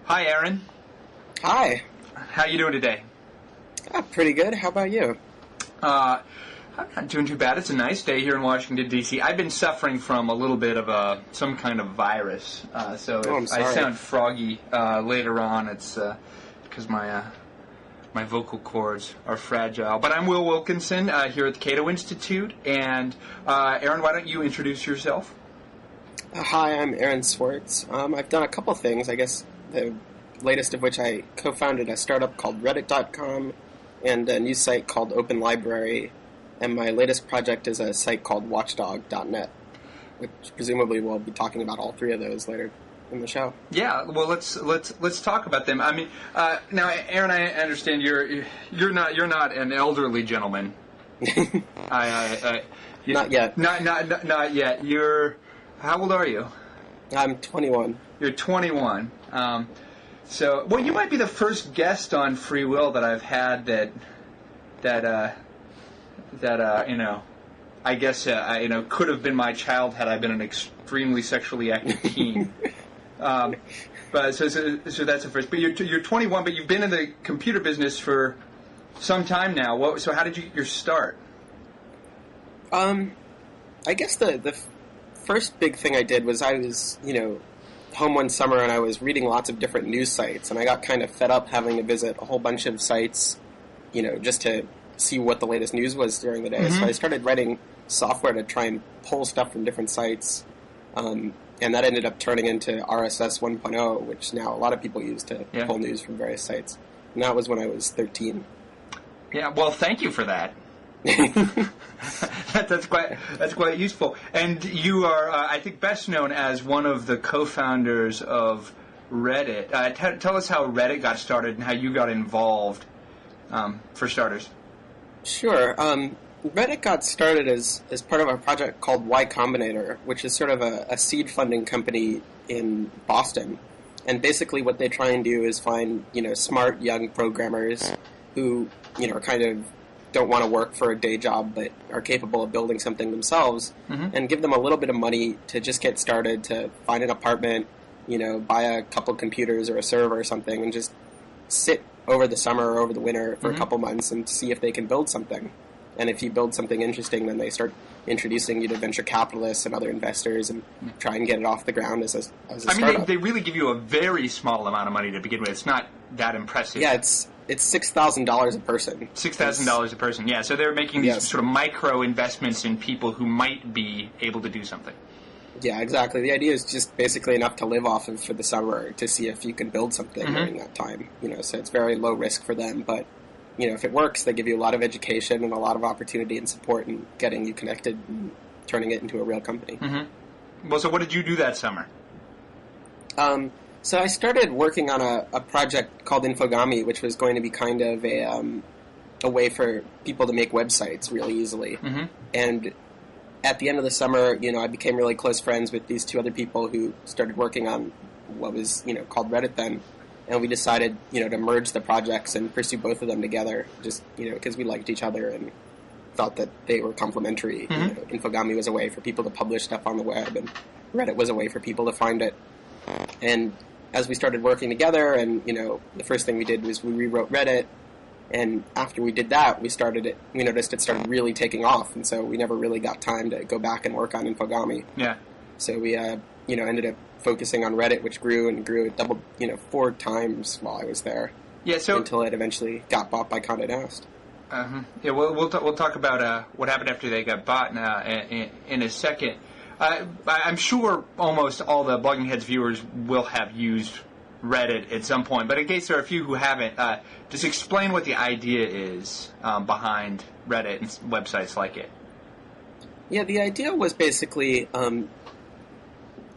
Hi, Aaron. Hi. How you doing today? Pretty good. How about you? I'm not doing too bad. It's a nice day here in Washington, D.C. I've been suffering from a little bit of some kind of virus, so if I sound froggy later on, it's because my vocal cords are fragile. But I'm Will Wilkinson here at the Cato Institute, and Aaron, why don't you introduce yourself? Hi, I'm Aaron Swartz. I've done a couple things, I guess the latest of which I co-founded a startup called Reddit.com and a new site called Open Library, and my latest project is a site called Watchdog.net, which presumably we'll be talking about all three of those later in the show. Yeah, well, let's talk about them. I mean, now, Aaron, I understand you're not an elderly gentleman. Not yet. Not yet. How old are you? I'm 21. You're 21. So, well, you might be the first guest on Free Will that I've had that I guess could have been my child had I been an extremely sexually active teen. But so that's the first. But you're 21, but you've been in the computer business for some time now. So how did you get your start? I guess the first big thing I did was I was home one summer and I was reading lots of different news sites, and I got kind of fed up having to visit a whole bunch of sites, just to see what the latest news was during the day. Mm-hmm. So I started writing software to try and pull stuff from different sites, and that ended up turning into RSS 1.0, which now a lot of people use to pull news from various sites. And that was when I was 13. Yeah, well, thank you for that. That's quite useful. And you are, I think, best known as one of the co-founders of Reddit. Tell us how Reddit got started and how you got involved, for starters. Sure. Reddit got started as part of a project called Y Combinator, which is sort of a seed funding company in Boston. And basically what they try and do is find, smart young programmers who, are kind of don't want to work for a day job but are capable of building something themselves, and give them a little bit of money to just get started, to find an apartment, buy a couple computers or a server or something, and just sit over the summer or over the winter for a couple months and see if they can build something. And if you build something interesting, then they start introducing you to venture capitalists and other investors and try and get it off the ground as a startup. I mean, they really give you a very small amount of money to begin with. It's not that impressive. Yeah, it's $6,000 a person. $6,000 a person, yeah. So they're making these sort of micro investments in people who might be able to do something. Yeah, exactly. The idea is just basically enough to live off of for the summer to see if you can build something during that time. So it's very low risk for them, but if it works, they give you a lot of education and a lot of opportunity and support in getting you connected and turning it into a real company. Mm-hmm. Well, so what did you do that summer? So I started working on a project called Infogami, which was going to be kind of a way for people to make websites really easily. Mm-hmm. And at the end of the summer, I became really close friends with these two other people who started working on what was, called Reddit then. And we decided, to merge the projects and pursue both of them together, just, because we liked each other and thought that they were complementary. Mm-hmm. Infogami was a way for people to publish stuff on the web, and Reddit was a way for people to find it. And as we started working together, and, the first thing we did was we rewrote Reddit, and after we did that, we noticed it started really taking off, and so we never really got time to go back and work on Infogami. Yeah. So we, ended up focusing on Reddit, which grew and grew. It doubled, 4 times while I was there. Yeah. So until it eventually got bought by Condé Nast. Yeah. We'll talk about what happened after they got bought in a second. I'm sure almost all the Blogging Heads viewers will have used Reddit at some point, but in case there are a few who haven't, just explain what the idea is behind Reddit and websites like it. Yeah, the idea was basically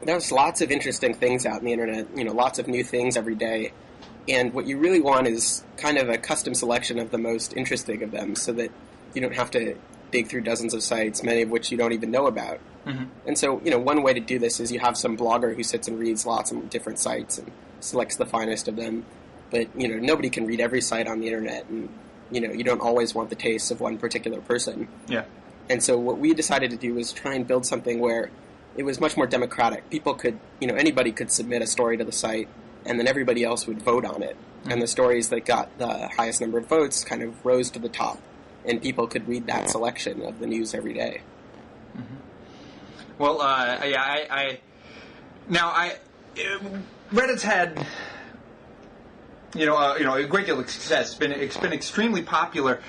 there's lots of interesting things out in the internet, lots of new things every day, and what you really want is kind of a custom selection of the most interesting of them so that you don't have to dig through dozens of sites, many of which you don't even know about. Mm-hmm. And so, one way to do this is you have some blogger who sits and reads lots of different sites and selects the finest of them, but, nobody can read every site on the internet, and, you don't always want the tastes of one particular person. Yeah. And so what we decided to do was try and build something where it was much more democratic. People could, anybody could submit a story to the site, and then everybody else would vote on it. And the stories that got the highest number of votes kind of rose to the top, and people could read that selection of the news every day. Well, Reddit's had, a great deal of success. It's been extremely popular.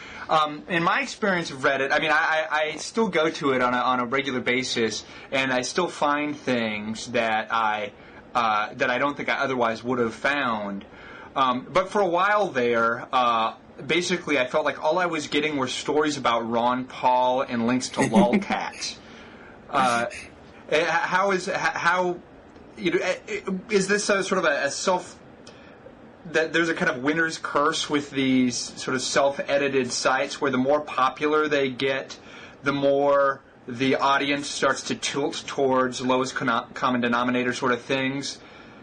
In my experience of Reddit, I mean, I still go to it on a regular basis, and I still find things that I don't think I otherwise would have found. But for a while there, basically, I felt like all I was getting were stories about Ron Paul and links to LOLcats. Is this sort of a self? That there's a kind of winner's curse with these sort of self-edited sites, where the more popular they get, the more the audience starts to tilt towards lowest common denominator sort of things,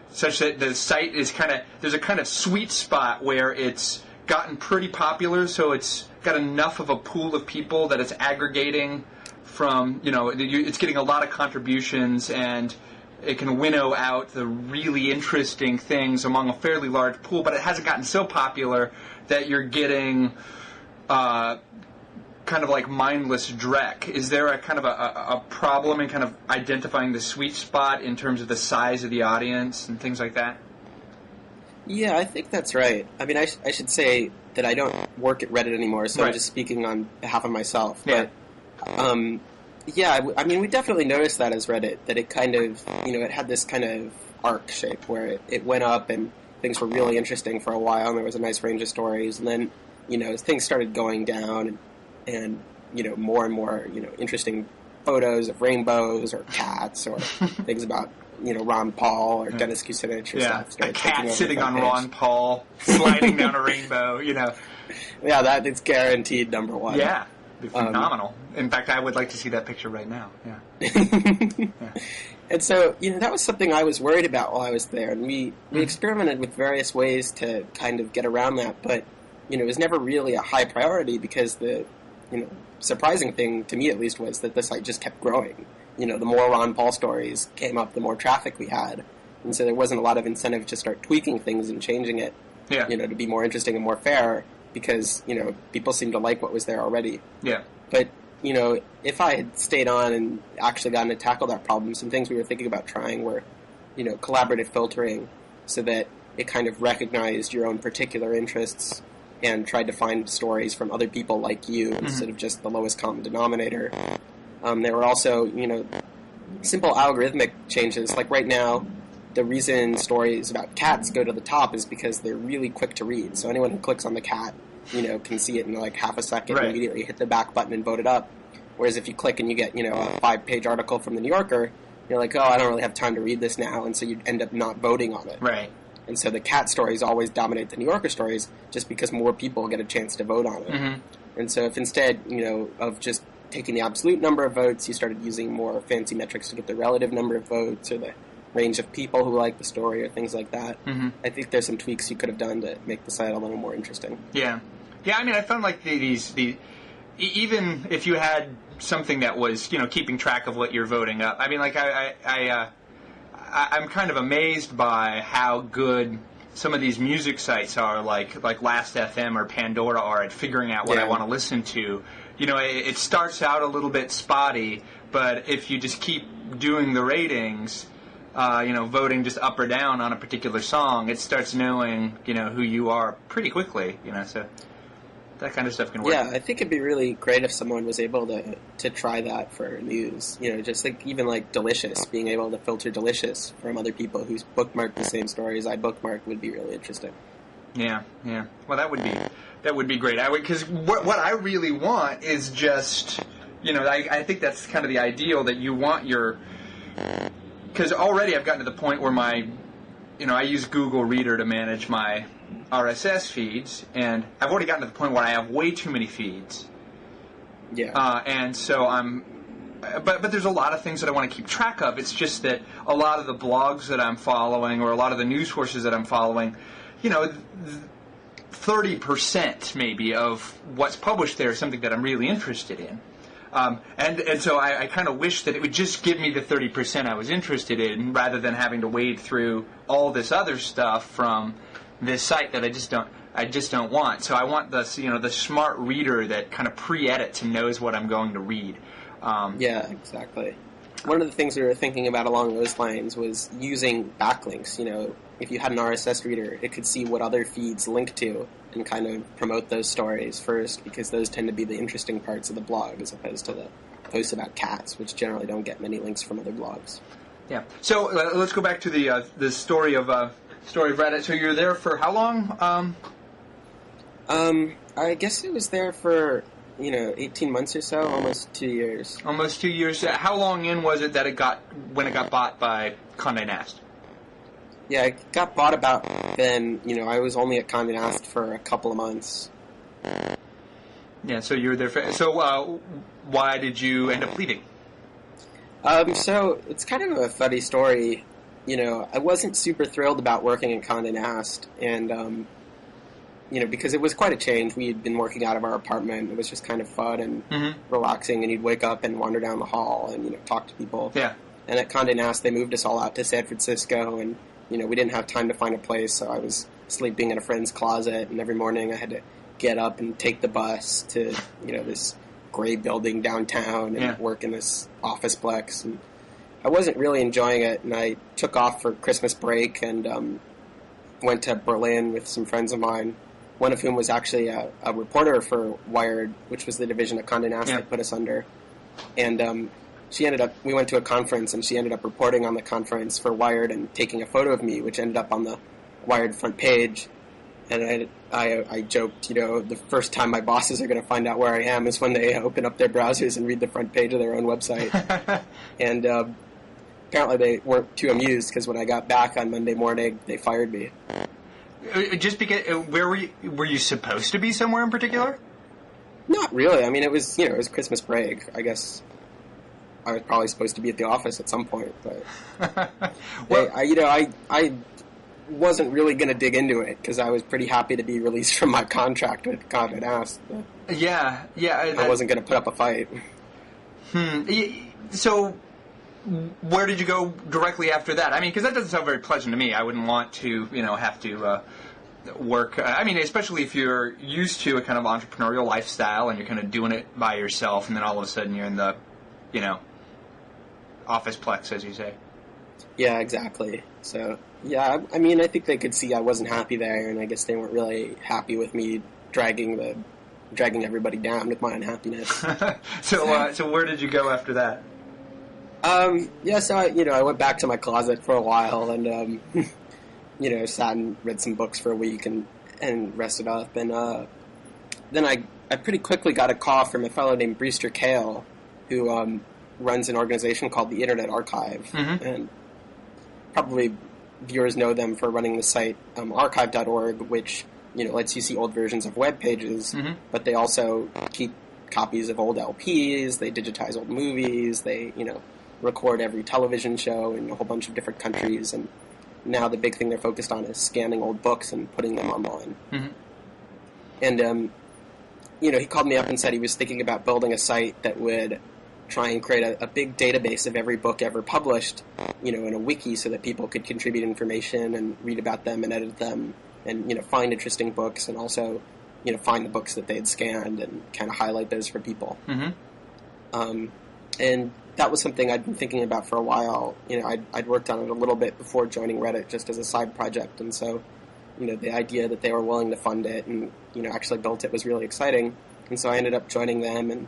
such that the site is there's a kind of sweet spot where it's gotten pretty popular, so it's got enough of a pool of people that it's aggregating from, it's getting a lot of contributions, and it can winnow out the really interesting things among a fairly large pool, but it hasn't gotten so popular that you're getting kind of like mindless dreck. Is there a kind of a problem in kind of identifying the sweet spot in terms of the size of the audience and things like that? Yeah, I think that's right. I mean, I should say that I don't work at Reddit anymore, so right. I'm just speaking on behalf of myself. Yeah. But, I mean, we definitely noticed that as Reddit, that it kind of, it had this kind of arc shape where it went up and things were really interesting for a while, and there was a nice range of stories, and then, things started going down, and more and more, interesting photos of rainbows or cats or things about, Ron Paul or Dennis Kucinich or stuff. A cat sitting on Ron Paul, sliding down a rainbow, Yeah, that's guaranteed number one. Yeah, it'd be phenomenal. In fact, I would like to see that picture right now. Yeah. Yeah. And so, that was something I was worried about while I was there. And we experimented with various ways to kind of get around that, but, it was never really a high priority because the, surprising thing, to me at least, was that the site just kept growing. The more Ron Paul stories came up, the more traffic we had. And so there wasn't a lot of incentive to start tweaking things and changing it, to be more interesting and more fair because, people seemed to like what was there already. Yeah. But, if I had stayed on and actually gotten to tackle that problem, some things we were thinking about trying were, collaborative filtering so that it kind of recognized your own particular interests and tried to find stories from other people like you instead of just the lowest common denominator. There were also, simple algorithmic changes. Like right now, the reason stories about cats go to the top is because they're really quick to read. So anyone who clicks on the cat, can see it in like half a second and immediately hit the back button and vote it up. Whereas if you click and you get, a 5-page article from the New Yorker, you're like, oh, I don't really have time to read this now, and so you end up not voting on it. Right. And so the cat stories always dominate the New Yorker stories just because more people get a chance to vote on it. Mm-hmm. And so if instead, of just taking the absolute number of votes, you started using more fancy metrics to get the relative number of votes or the range of people who like the story or things like that, I think there's some tweaks you could have done to make the site a little more interesting. Yeah. Yeah, I mean, I found like even if you had something that was, keeping track of what you're voting up, I mean, like I'm kind of amazed by how good some of these music sites are, like Last.fm or Pandora are at figuring out what I want to listen to. It starts out a little bit spotty, but if you just keep doing the ratings, voting just up or down on a particular song, it starts knowing, who you are pretty quickly, so that kind of stuff can work. Yeah, I think it'd be really great if someone was able to try that for news. Just like even like Delicious, being able to filter Delicious from other people who's bookmarked the same stories I bookmarked would be really interesting. Yeah. Well, that would be great. Because what I really want is just, I think that's kind of the ideal, that you want your. Because already I've gotten to the point where I use Google Reader to manage my RSS feeds, and I've already gotten to the point where I have way too many feeds. Yeah. And so but there's a lot of things that I want to keep track of. It's just that a lot of the blogs that I'm following or a lot of the news sources that I'm following, 30% maybe of what's published there is something that I'm really interested in. And so I kind of wish that it would just give me the 30% I was interested in, rather than having to wade through all this other stuff from this site that I just don't want. So I want the smart reader that kind of pre-edits and knows what I'm going to read. Yeah, exactly. One of the things we were thinking about along those lines was using backlinks. If you had an RSS reader, it could see what other feeds link to and kind of promote those stories first, because those tend to be the interesting parts of the blog as opposed to the posts about cats, which generally don't get many links from other blogs. Yeah. So let's go back to the story of Reddit. So you're there for how long? I guess it was there for 18 months or so, almost 2 years. Almost 2 years. How long in was it that when it got bought by Condé Nast? Yeah, it got bought about then. I was only at Condé Nast for a couple of months. Yeah, so you were there for... So why did you end up leaving? So it's kind of a funny story. I wasn't super thrilled about working at Condé Nast, and because it was quite a change. We had been working out of our apartment. It was just kind of fun and relaxing, and you'd wake up and wander down the hall and, talk to people. Yeah. And at Condé Nast, they moved us all out to San Francisco, and, we didn't have time to find a place, so I was sleeping in a friend's closet, and every morning I had to get up and take the bus to, this gray building downtown and work in this office plex. And I wasn't really enjoying it, and I took off for Christmas break and went to Berlin with some friends of mine, one of whom was actually a reporter for Wired, which was the division of Condé Nast that put us under. And we went to a conference, and she ended up reporting on the conference for Wired and taking a photo of me, which ended up on the Wired front page. And I joked, the first time my bosses are going to find out where I am is when they open up their browsers and read the front page of their own website. And apparently they weren't too amused, because when I got back on Monday morning, they fired me. Just because, where were you supposed to be somewhere in particular? Not really. I mean, it was Christmas break. I guess I was probably supposed to be at the office at some point, but well, I wasn't really going to dig into it, because I was pretty happy to be released from my contract with Condé Nast. Yeah. I wasn't going to put up a fight. So, where did you go directly after that? I mean, because that doesn't sound very pleasant to me. I wouldn't want to, have to work. I mean, especially if you're used to a kind of entrepreneurial lifestyle and you're kind of doing it by yourself, and then all of a sudden you're in the, office plex, as you say. Yeah, exactly. So, yeah, I mean, I think they could see I wasn't happy there, and I guess they weren't really happy with me dragging everybody down with my unhappiness. So where did you go after that? So I went back to my closet for a while and, sat and read some books for a week and rested up. And then I pretty quickly got a call from a fellow named Brewster Kale, who runs an organization called the Internet Archive. And probably viewers know them for running the site archive.org, which lets you see old versions of web pages, but they also keep copies of old LPs, they digitize old movies, they record every television show in a whole bunch of different countries, and now the big thing they're focused on is scanning old books and putting them online. And he called me up and said he was thinking about building a site that would try and create a big database of every book ever published, in a wiki, so that people could contribute information and read about them and edit them and, find interesting books, and also, find the books that they had scanned and kind of highlight those for people. And that was something I'd been thinking about for a while. I'd worked on it a little bit before joining Reddit, just as a side project, and so, the idea that they were willing to fund it and, actually built it was really exciting. And so I ended up joining them, and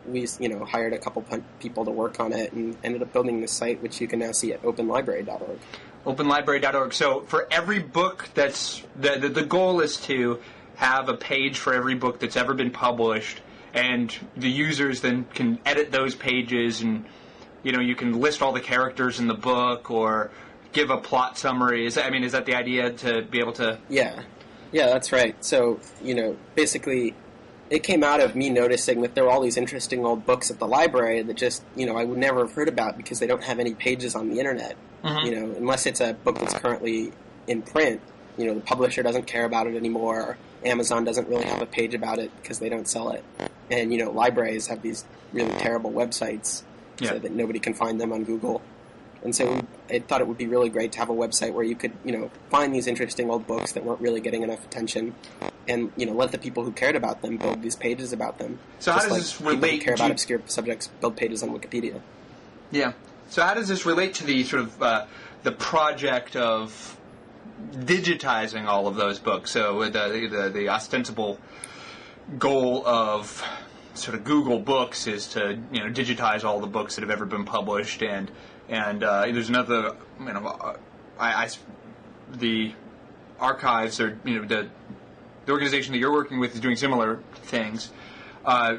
we, hired a couple people to work on it, and ended up building this site, which you can now see at openlibrary.org. Openlibrary.org. So for every book that's... The goal is to have a page for every book that's ever been published, and the users then can edit those pages, and, you can list all the characters in the book, or give a plot summary. Is that the idea, to be able to... Yeah, that's right. So, basically... It came out of me noticing that there were all these interesting old books at the library that just, I would never have heard about because they don't have any pages on the internet. Unless it's a book that's currently in print, the publisher doesn't care about it anymore. Amazon doesn't really have a page about it because they don't sell it. And, libraries have these really terrible websites so that nobody can find them on Google. And so I thought it would be really great to have a website where you could, find these interesting old books that weren't really getting enough attention and, let the people who cared about them build these pages about them. So how does this relate people who care about obscure subjects build pages on Wikipedia? Yeah. So how does this relate to the sort of the project of digitizing all of those books? So the ostensible goal of sort of Google Books is to digitize all the books that have ever been published, and there's another the archives or the organization that you're working with is doing similar things.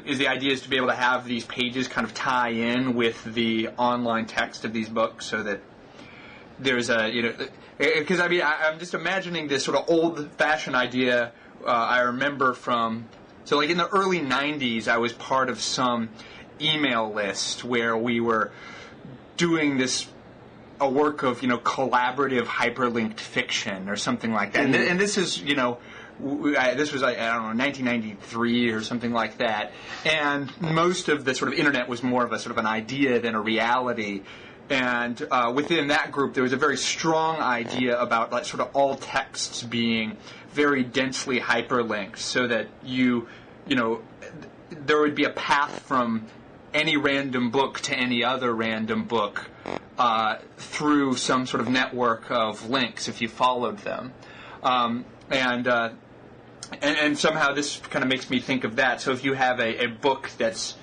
Is the idea is to be able to have these pages kind of tie in with the online text of these books, so that there's because I'm just imagining this sort of old-fashioned idea. I remember from like in the early 90s, I was part of some email list where we were doing a work of collaborative hyperlinked fiction or something like that. And this is this was I don't know 1993 or something like that. And most of the sort of internet was more of a sort of an idea than a reality. And within that group, there was a very strong idea about like sort of all texts being very densely hyperlinked, so that there would be a path from any random book to any other random book through some sort of network of links if you followed them. And somehow this kind of makes me think of that. So if you have a book that's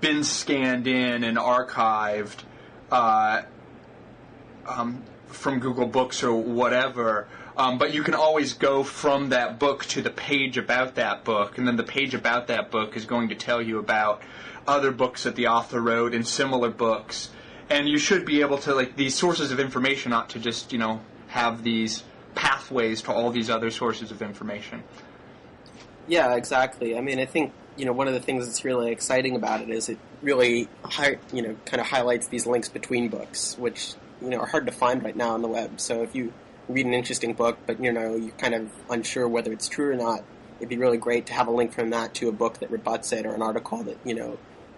been scanned in and archived from Google Books or whatever, but you can always go from that book to the page about that book, and then the page about that book is going to tell you about other books that the author wrote and similar books. And you should be able to, these sources of information ought to just, have these pathways to all these other sources of information. Yeah, exactly. I mean, I think, one of the things that's really exciting about it is it really, kind of highlights these links between books, which, are hard to find right now on the web. So if you read an interesting book, but, you're kind of unsure whether it's true or not, it'd be really great to have a link from that to a book that rebuts it, or an article that,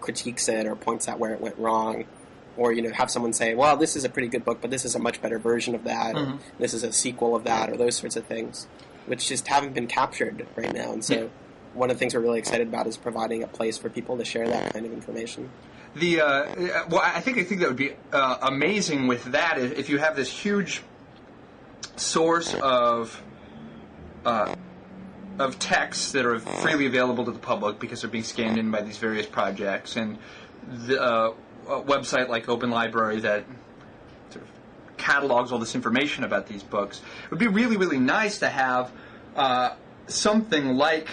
critiques it or points out where it went wrong. Or, have someone say, well, this is a pretty good book, but this is a much better version of that, or this is a sequel of that, or those sorts of things, which just haven't been captured right now. And so one of the things we're really excited about is providing a place for people to share that kind of information. I think that would be amazing with that if you have this huge source of texts that are freely available to the public because they're being scanned in by these various projects, and a website like Open Library that sort of catalogs all this information about these books. It would be really, really nice to have something like,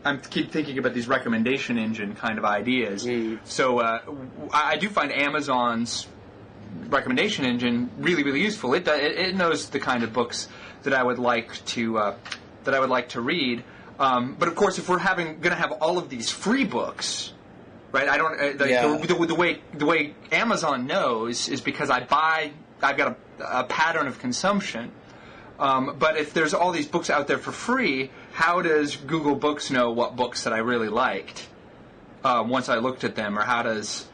I keep thinking about these recommendation engine kind of ideas. So I do find Amazon's recommendation engine really, really useful. It knows the kind of books that I would like to read. But of course, if we're going to have all of these free books, right? I don't the way Amazon knows is because I've got a pattern of consumption. But if there's all these books out there for free, how does Google Books know what books that I really liked once I looked at them, or how does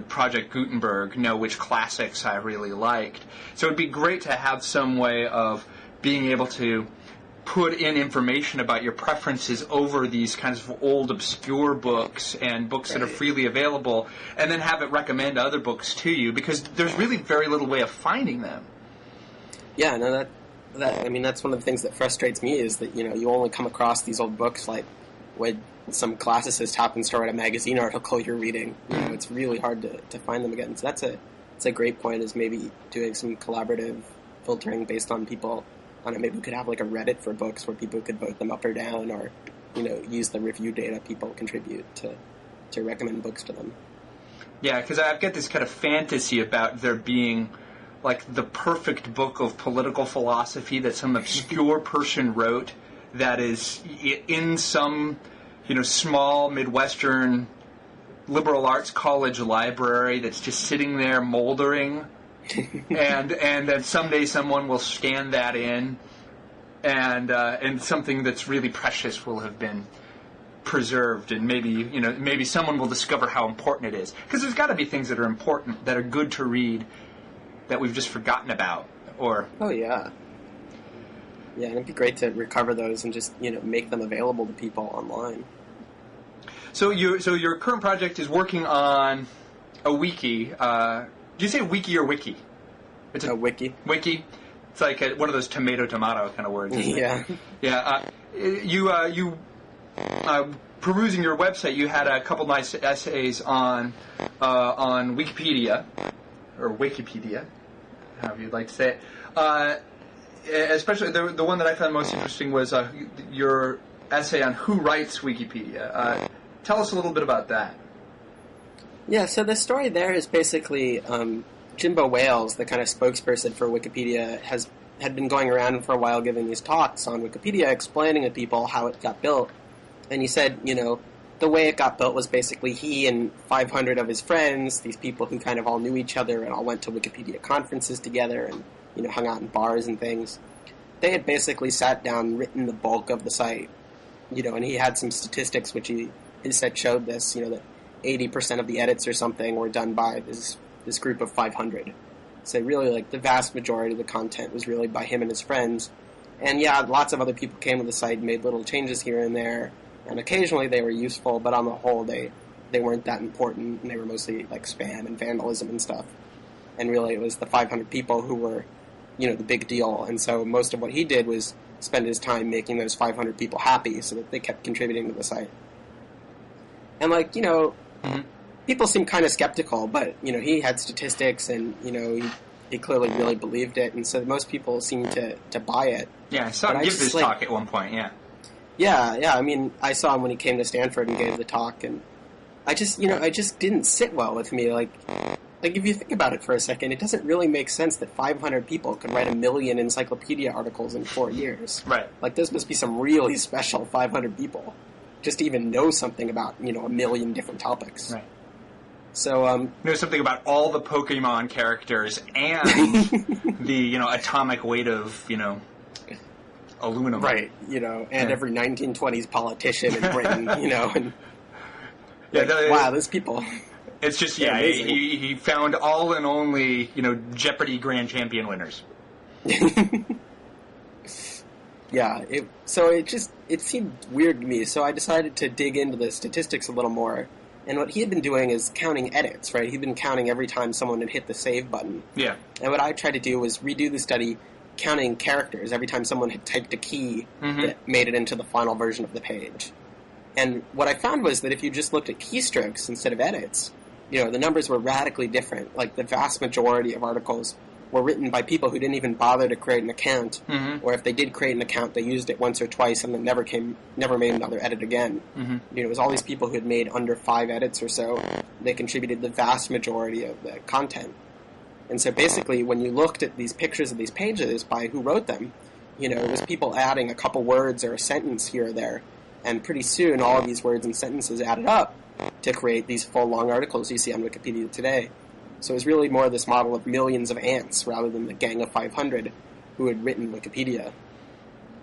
Project Gutenberg know which classics I really liked? So it'd be great to have some way of being able to put in information about your preferences over these kinds of old, obscure books and books that are freely available, and then have it recommend other books to you, because there's really very little way of finding them. Yeah, no, that's one of the things that frustrates me is that, you only come across these old books like when some classicist happens to write a magazine article you're reading. It's really hard to find them again. So that's a great point, is maybe doing some collaborative filtering based on people. I don't know, maybe we could have like a Reddit for books where people could vote them up or down, or, use the review data people contribute to recommend books to them. Yeah, because I've got this kind of fantasy about there being like the perfect book of political philosophy that some obscure person wrote that is in some, small Midwestern liberal arts college library that's just sitting there moldering, and then someday someone will scan that in and something that's really precious will have been preserved, and maybe someone will discover how important it is. Because there's got to be things that are important, that are good to read, that we've just forgotten about. Oh yeah, and it'd be great to recover those and just make them available to people online. So your current project is working on a wiki. Do you say wiki or wiki? It's a wiki. Wiki. It's like one of those tomato kind of words. Isn't yeah. It? Yeah. You perusing your website, you had a couple nice essays on Wikipedia, or Wikipedia, however you'd like to say it. Especially the one that I found most interesting was your essay on who writes Wikipedia. Tell us a little bit about that. Yeah, so the story there is basically Jimbo Wales, the kind of spokesperson for Wikipedia, had been going around for a while giving these talks on Wikipedia, explaining to people how it got built. And he said, the way it got built was basically he and 500 of his friends, these people who kind of all knew each other and all went to Wikipedia conferences together and, hung out in bars and things. They had basically sat down, written the bulk of the site, and he had some statistics which he said showed this, that 80% of the edits or something were done by this group of 500. So really, the vast majority of the content was really by him and his friends. And yeah, lots of other people came to the site and made little changes here and there, and occasionally they were useful, but on the whole they weren't that important, and they were mostly spam and vandalism and stuff. And really it was the 500 people who were, the big deal, and so most of what he did was spend his time making those 500 people happy so that they kept contributing to the site. And mm-hmm. People seem kind of skeptical, but, he had statistics and, he clearly really believed it, and so most people seem to buy it. Yeah, I saw him give this talk at one point, yeah. Yeah, I mean, I saw him when he came to Stanford and gave the talk, and I just didn't sit well with me. If you think about it for a second, it doesn't really make sense that 500 people could write 1 million encyclopedia articles in 4 years. Right. This must be some really special 500 people, just to even know something about, 1 million different topics. Right. So, know something about all the Pokemon characters and the, atomic weight of, aluminum. Right, and every 1920s politician in Britain, and wow, those people. It's just, he found all and only, Jeopardy Grand Champion winners. Yeah, it seemed weird to me, so I decided to dig into the statistics a little more. And what he had been doing is counting edits, right? He'd been counting every time someone had hit the save button. Yeah. And what I tried to do was redo the study counting characters every time someone had typed a key mm-hmm. that made it into the final version of the page. And what I found was that if you just looked at keystrokes instead of edits, the numbers were radically different. The vast majority of articles were written by people who didn't even bother to create an account, mm-hmm. or if they did create an account, they used it once or twice and then never made another edit again. Mm-hmm. It was all these people who had made under 5 edits or so. They contributed the vast majority of the content. And so basically, when you looked at these pictures of these pages by who wrote them, it was people adding a couple words or a sentence here or there, and pretty soon all of these words and sentences added up to create these full long articles you see on Wikipedia today. So it was really more this model of millions of ants rather than the gang of 500 who had written Wikipedia.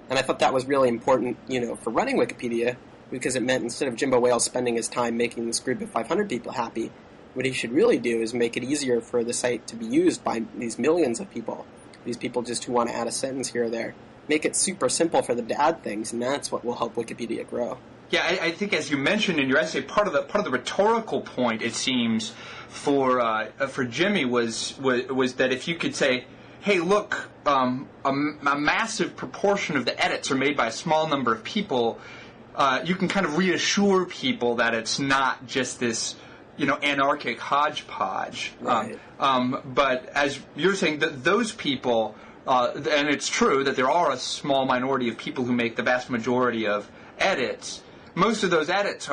And I thought that was really important, for running Wikipedia, because it meant instead of Jimbo Wales spending his time making this group of 500 people happy, what he should really do is make it easier for the site to be used by these millions of people, these people just who want to add a sentence here or there. Make it super simple for them to add things, and that's what will help Wikipedia grow. Yeah, I think as you mentioned in your essay, part of the rhetorical point, it seems, for Jimmy was that if you could say, hey, look, a massive proportion of the edits are made by a small number of people, you can kind of reassure people that it's not just this, anarchic hodgepodge. Right. But as you're saying, that those people, and it's true that there are a small minority of people who make the vast majority of edits. Most of those edits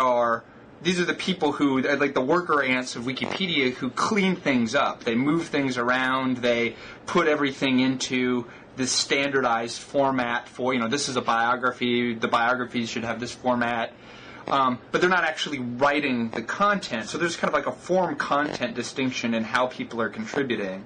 these are the people who, like the worker ants of Wikipedia, who clean things up. They move things around. They put everything into this standardized format for, this is a biography. The biographies should have this format. But they're not actually writing the content. So there's kind of like a form-content distinction in how people are contributing.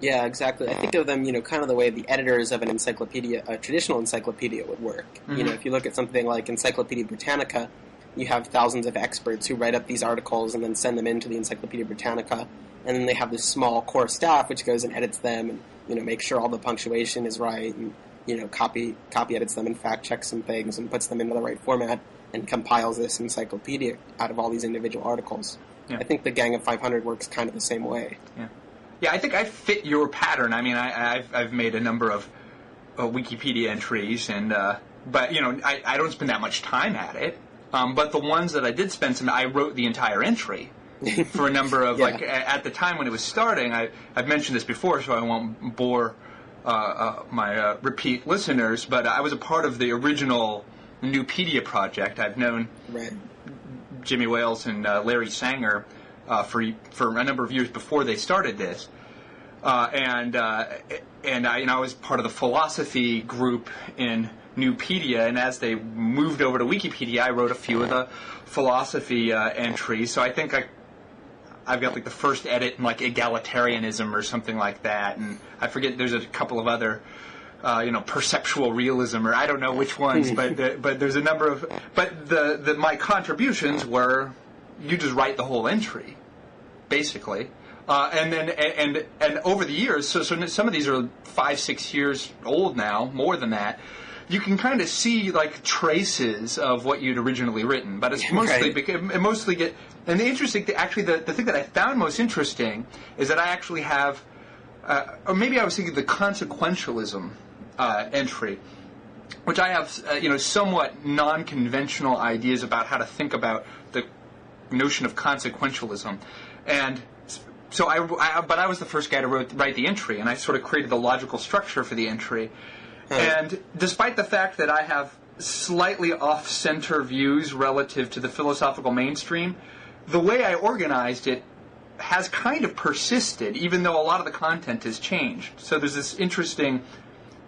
Yeah, exactly. I think of them, kind of the way the editors of an encyclopedia, a traditional encyclopedia, would work. Mm-hmm. If you look at something like Encyclopedia Britannica, you have thousands of experts who write up these articles and then send them into the Encyclopedia Britannica, and then they have this small core staff which goes and edits them and makes sure all the punctuation is right and copy edits them and fact checks some things and puts them into the right format and compiles this encyclopedia out of all these individual articles. Yeah. I think the Gang of 500 works kind of the same way. Yeah. Yeah, I think I fit your pattern. I mean, I've made a number of Wikipedia entries, and but I don't spend that much time at it. But the ones that I did spend some, I wrote the entire entry for a number of like at the time when it was starting. I've mentioned this before, so I won't bore my repeat listeners. But I was a part of the original Newpedia project. I've known Jimmy Wales and Larry Sanger for a number of years before they started this, and I was part of the philosophy group in Newpedia, and as they moved over to Wikipedia, I wrote a few of the philosophy entries. So I think I've got like the first edit in like egalitarianism or something like that, and I forget there's a couple of other. Perceptual realism, or I don't know which ones, but there's a number of. But my contributions were, you just write the whole entry, basically, and then and over the years, so some of these are 5-6 years old now, more than that. You can kind of see like traces of what you'd originally written, but it's mostly it mostly get. And the interesting thing, actually, the thing that I found most interesting is that I actually have, or maybe I was thinking the consequentialism. Entry, which I have, somewhat non-conventional ideas about how to think about the notion of consequentialism, and so but I was the first guy to write the entry, and I sort of created the logical structure for the entry, and despite the fact that I have slightly off-center views relative to the philosophical mainstream, the way I organized it has kind of persisted, even though a lot of the content has changed. So there's this interesting.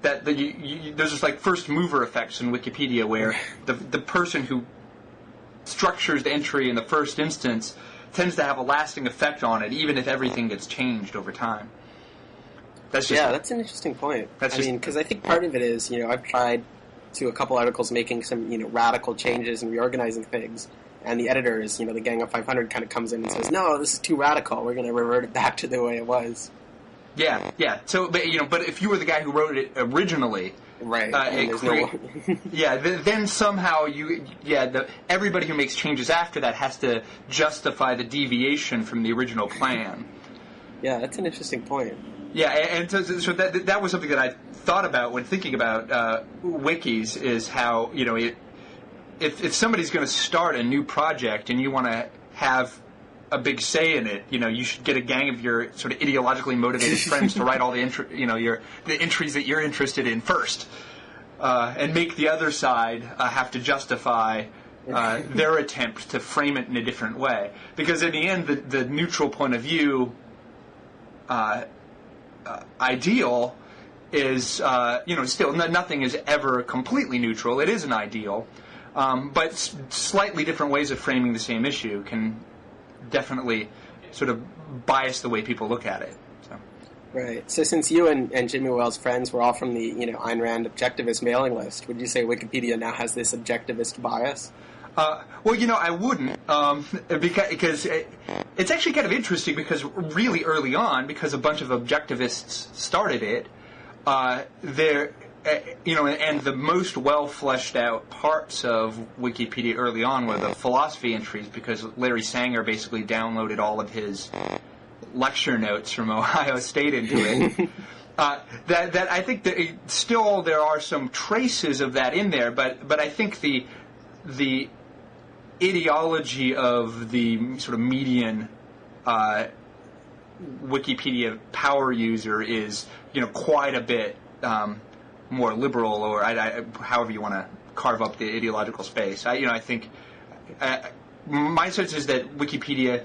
There's this like first mover effects in Wikipedia where the person who structures the entry in the first instance tends to have a lasting effect on it, even if everything gets changed over time. That's an interesting point. Because I think part of it is, I've tried to a couple articles making some, radical changes and reorganizing things, and the editors, the Gang of 500 kind of comes in and says, no, this is too radical, we're going to revert it back to the way it was. Yeah. So, but if you were the guy who wrote it originally, right? Then somehow everybody who makes changes after that has to justify the deviation from the original plan. Yeah, that's an interesting point. Yeah, and so that was something that I thought about when thinking about wikis, is how if somebody's going to start a new project and you want to have a big say in it, you should get a gang of your sort of ideologically motivated friends to write all the the entries that you're interested in first, and make the other side have to justify their attempt to frame it in a different way. Because in the end, the neutral point of view ideal is still nothing is ever completely neutral. It is an ideal, but slightly different ways of framing the same issue can definitely sort of bias the way people look at it. So. Right. So since you and Jimmy Wales' friends were all from the Ayn Rand objectivist mailing list, would you say Wikipedia now has this objectivist bias? Well, I wouldn't, because it's actually kind of interesting, because really early on, because a bunch of objectivists started it, and the most well-fleshed-out parts of Wikipedia early on were the philosophy entries, because Larry Sanger basically downloaded all of his lecture notes from Ohio State into it. That I think that still there are some traces of that in there, but I think the ideology of the sort of median Wikipedia power user is quite a bit more liberal, or however you want to carve up the ideological space. I think my sense is that Wikipedia,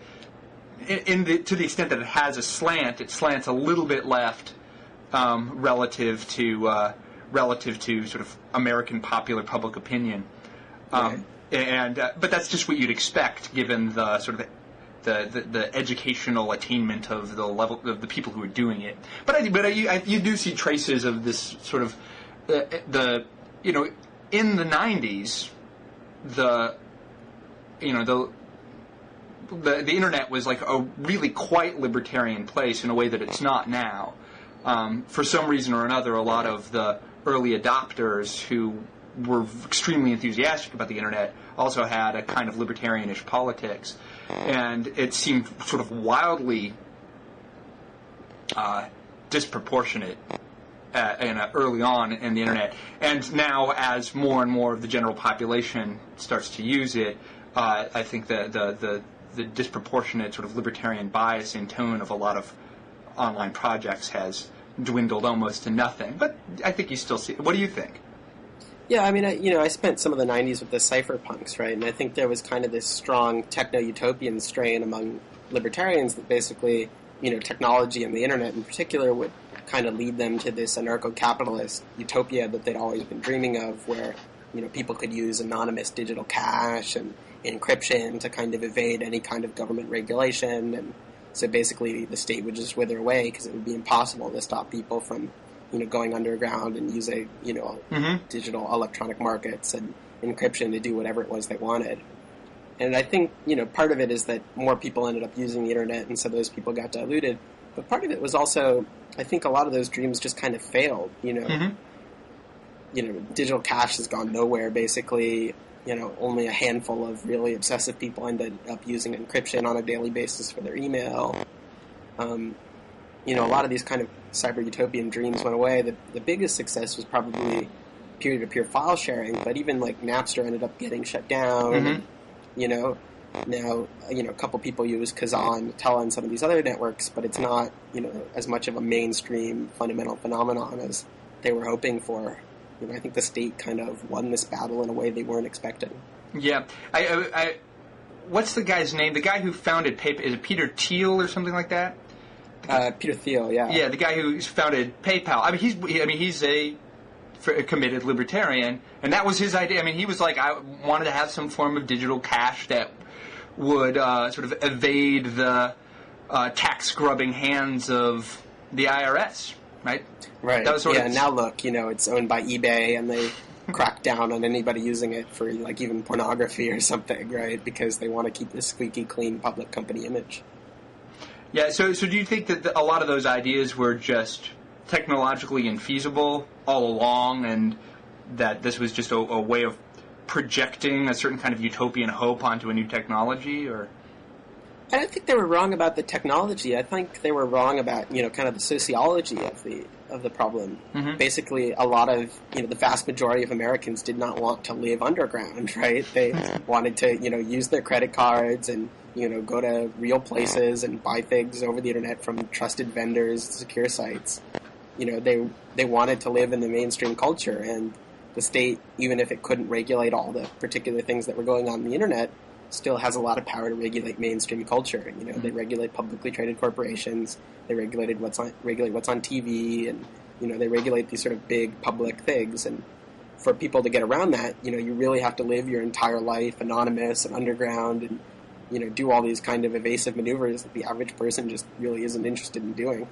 to the extent that it has a slant, it slants a little bit left relative to sort of American popular public opinion, right. But that's just what you'd expect given the sort of the educational attainment of the level of the people who are doing it. But you do see traces of this sort of in the 90s, the internet was like a really quite libertarian place in a way that it's not now. For some reason or another, a lot of the early adopters who were extremely enthusiastic about the internet also had a kind of libertarianish politics, and it seemed sort of wildly disproportionate early on in the internet. And now, as more and more of the general population starts to use it, I think the disproportionate sort of libertarian bias in tone of a lot of online projects has dwindled almost to nothing. But I think you still see it. What do you think? Yeah, I mean, I spent some of the 90s with the cypherpunks, right? And I think there was kind of this strong techno-utopian strain among libertarians that basically, technology and the internet in particular would kind of lead them to this anarcho-capitalist utopia that they'd always been dreaming of, where, people could use anonymous digital cash and encryption to kind of evade any kind of government regulation. And so basically the state would just wither away because it would be impossible to stop people from going underground and using, digital electronic markets and encryption to do whatever it was they wanted. And I think, part of it is that more people ended up using the internet, and so those people got diluted. But part of it was also, I think a lot of those dreams just kind of failed, digital cash has gone nowhere, basically. Only a handful of really obsessive people ended up using encryption on a daily basis for their email. A lot of these kind of cyber-utopian dreams went away. The biggest success was probably peer-to-peer file sharing, but even, Napster ended up getting shut down. Mm-hmm. Now, a couple people use Kazaa, Tela, and some of these other networks, but it's not, as much of a mainstream fundamental phenomenon as they were hoping for. I think the state kind of won this battle in a way they weren't expecting. Yeah. What's the guy's name? The guy who founded PayPal, is it Peter Thiel or something like that? Peter Thiel, yeah. Yeah, the guy who founded PayPal. He's a committed libertarian, and that was his idea. He was like, I wanted to have some form of digital cash that would sort of evade the tax-scrubbing hands of the IRS, right? Right. That was now look, it's owned by eBay, and they crack down on anybody using it for, even pornography or something, right? Because they want to keep this squeaky clean public company image. Yeah, so do you think that a lot of those ideas were just technologically infeasible all along, and that this was just a way of projecting a certain kind of utopian hope onto a new technology, or? I don't think they were wrong about the technology. I think they were wrong about, kind of the sociology of the problem. Mm-hmm. Basically, a lot of, the vast majority of Americans did not want to live underground, right? They wanted to, use their credit cards and, go to real places and buy things over the internet from trusted vendors, secure sites. They wanted to live in the mainstream culture, and the state, even if it couldn't regulate all the particular things that were going on the internet, still has a lot of power to regulate mainstream culture. They regulate publicly traded corporations, they regulate what's on TV, and they regulate these sort of big public things. And for people to get around that, you really have to live your entire life anonymous and underground, and do all these kind of evasive maneuvers that the average person just really isn't interested in doing.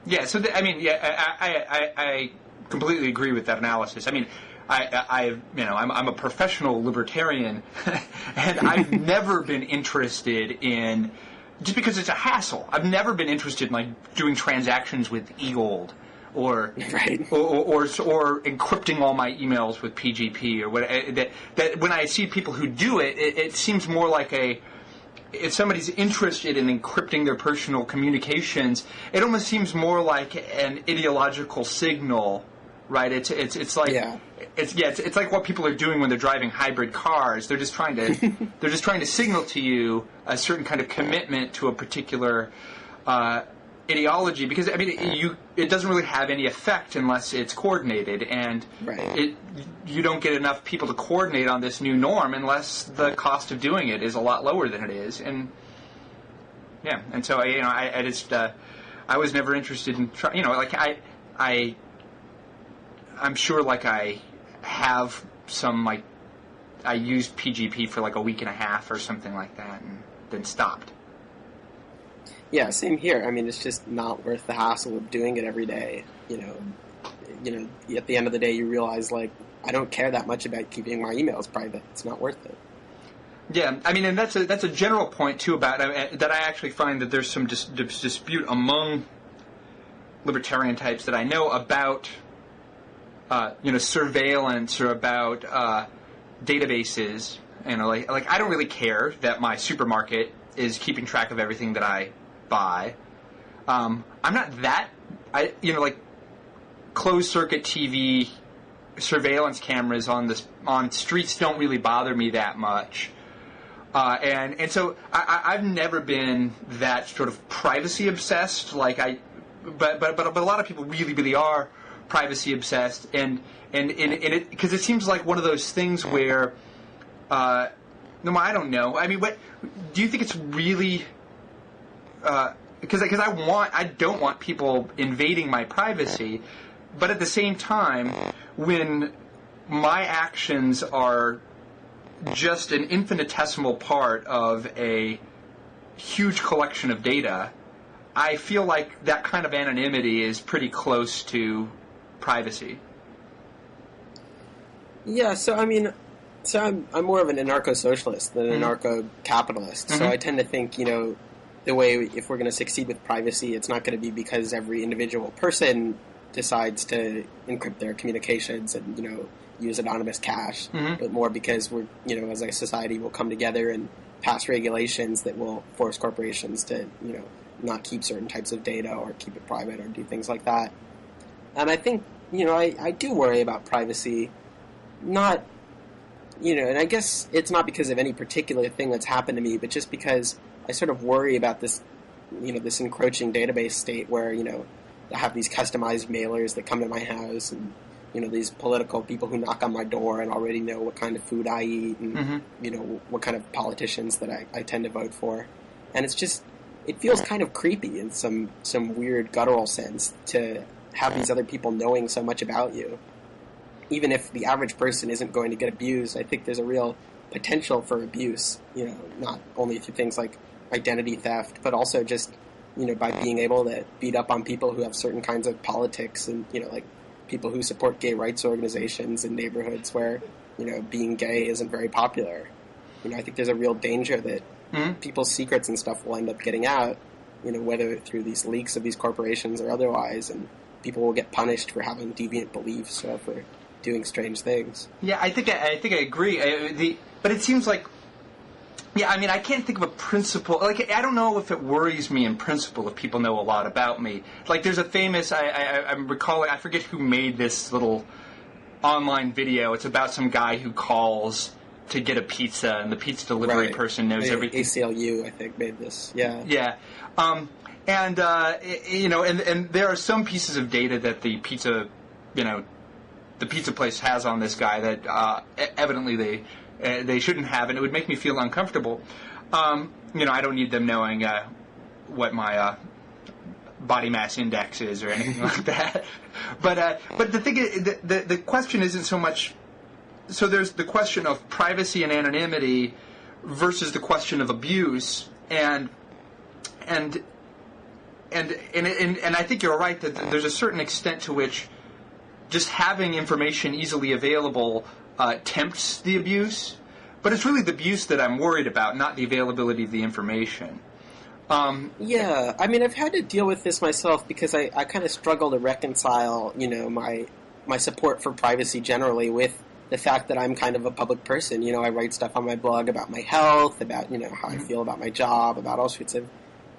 Yeah, so I completely agree with that analysis. I'm a professional libertarian, and I've never been interested in, just because it's a hassle, I've never been interested in doing transactions with e-gold or encrypting all my emails with PGP or what. That when I see people who do it, it seems more like if somebody's interested in encrypting their personal communications, it almost seems more like an ideological signal, right? It's like it's like what people are doing when they're driving hybrid cars. They're just trying to signal to you a certain kind of commitment to a particular ideology, because it doesn't really have any effect unless it's coordinated, and you don't get enough people to coordinate on this new norm unless the cost of doing it is a lot lower than it is. And so I just I was never interested in I'm sure I have some I used PGP for a week and a half or something like that, and then stopped. Yeah, same here. I mean, it's just not worth the hassle of doing it every day. At the end of the day, you realize, like, I don't care that much about keeping my emails private. It's not worth it. Yeah, I mean, and that's a general point too about that I actually find that there's some dispute among libertarian types that I know about, surveillance or about databases. Like I don't really care that my supermarket is keeping track of everything that I buy. I'm not that like closed circuit TV surveillance cameras on streets don't really bother me that much. And so I've never been that sort of privacy obsessed. But a lot of people really, really are privacy obsessed, and it because it seems like one of those things where, I don't know. I mean, what do you think it's really? Because I don't want people invading my privacy, but at the same time, when my actions are just an infinitesimal part of a huge collection of data, I feel like that kind of anonymity is pretty close to privacy. Yeah, I'm more of an anarcho-socialist than an anarcho-capitalist. Mm-hmm. So I tend to think, the way if we're going to succeed with privacy, it's not going to be because every individual person decides to encrypt their communications and, use anonymous cache, but more because we're, as a society, we'll come together and pass regulations that will force corporations to, not keep certain types of data or keep it private or do things like that. And I think, I do worry about privacy, not, and I guess it's not because of any particular thing that's happened to me, but just because I sort of worry about this, this encroaching database state where, I have these customized mailers that come to my house and, these political people who knock on my door and already know what kind of food I eat and, what kind of politicians that I tend to vote for. And it's just, it feels kind of creepy in some weird guttural sense to have these other people knowing so much about you. Even if the average person isn't going to get abused, I think there's a real potential for abuse, not only through things like identity theft, but also just, by being able to beat up on people who have certain kinds of politics and, like people who support gay rights organizations in neighborhoods where, being gay isn't very popular. I think there's a real danger that people's secrets and stuff will end up getting out, whether through these leaks of these corporations or otherwise, and people will get punished for having deviant beliefs or for doing strange things. Yeah, I think I agree. But it seems like, I can't think of a principle. Like, I don't know if it worries me in principle if people know a lot about me. Like, there's a famous, I'm recalling, I forget who made this little online video. It's about some guy who calls to get a pizza, and the pizza delivery person knows everything. ACLU, I think, made this. Yeah. Yeah. And there are some pieces of data that the pizza place has on this guy that evidently they shouldn't have, and it would make me feel uncomfortable. I don't need them knowing what my body mass index is or anything like that. But the thing is, the question isn't so much. So there's the question of privacy and anonymity versus the question of abuse, and I think you're right that there's a certain extent to which just having information easily available tempts the abuse, but it's really the abuse that I'm worried about, not the availability of the information. Yeah, I've had to deal with this myself because I kind of struggle to reconcile, my support for privacy generally with the fact that I'm kind of a public person. I write stuff on my blog about my health, about, how I feel about my job, about all sorts of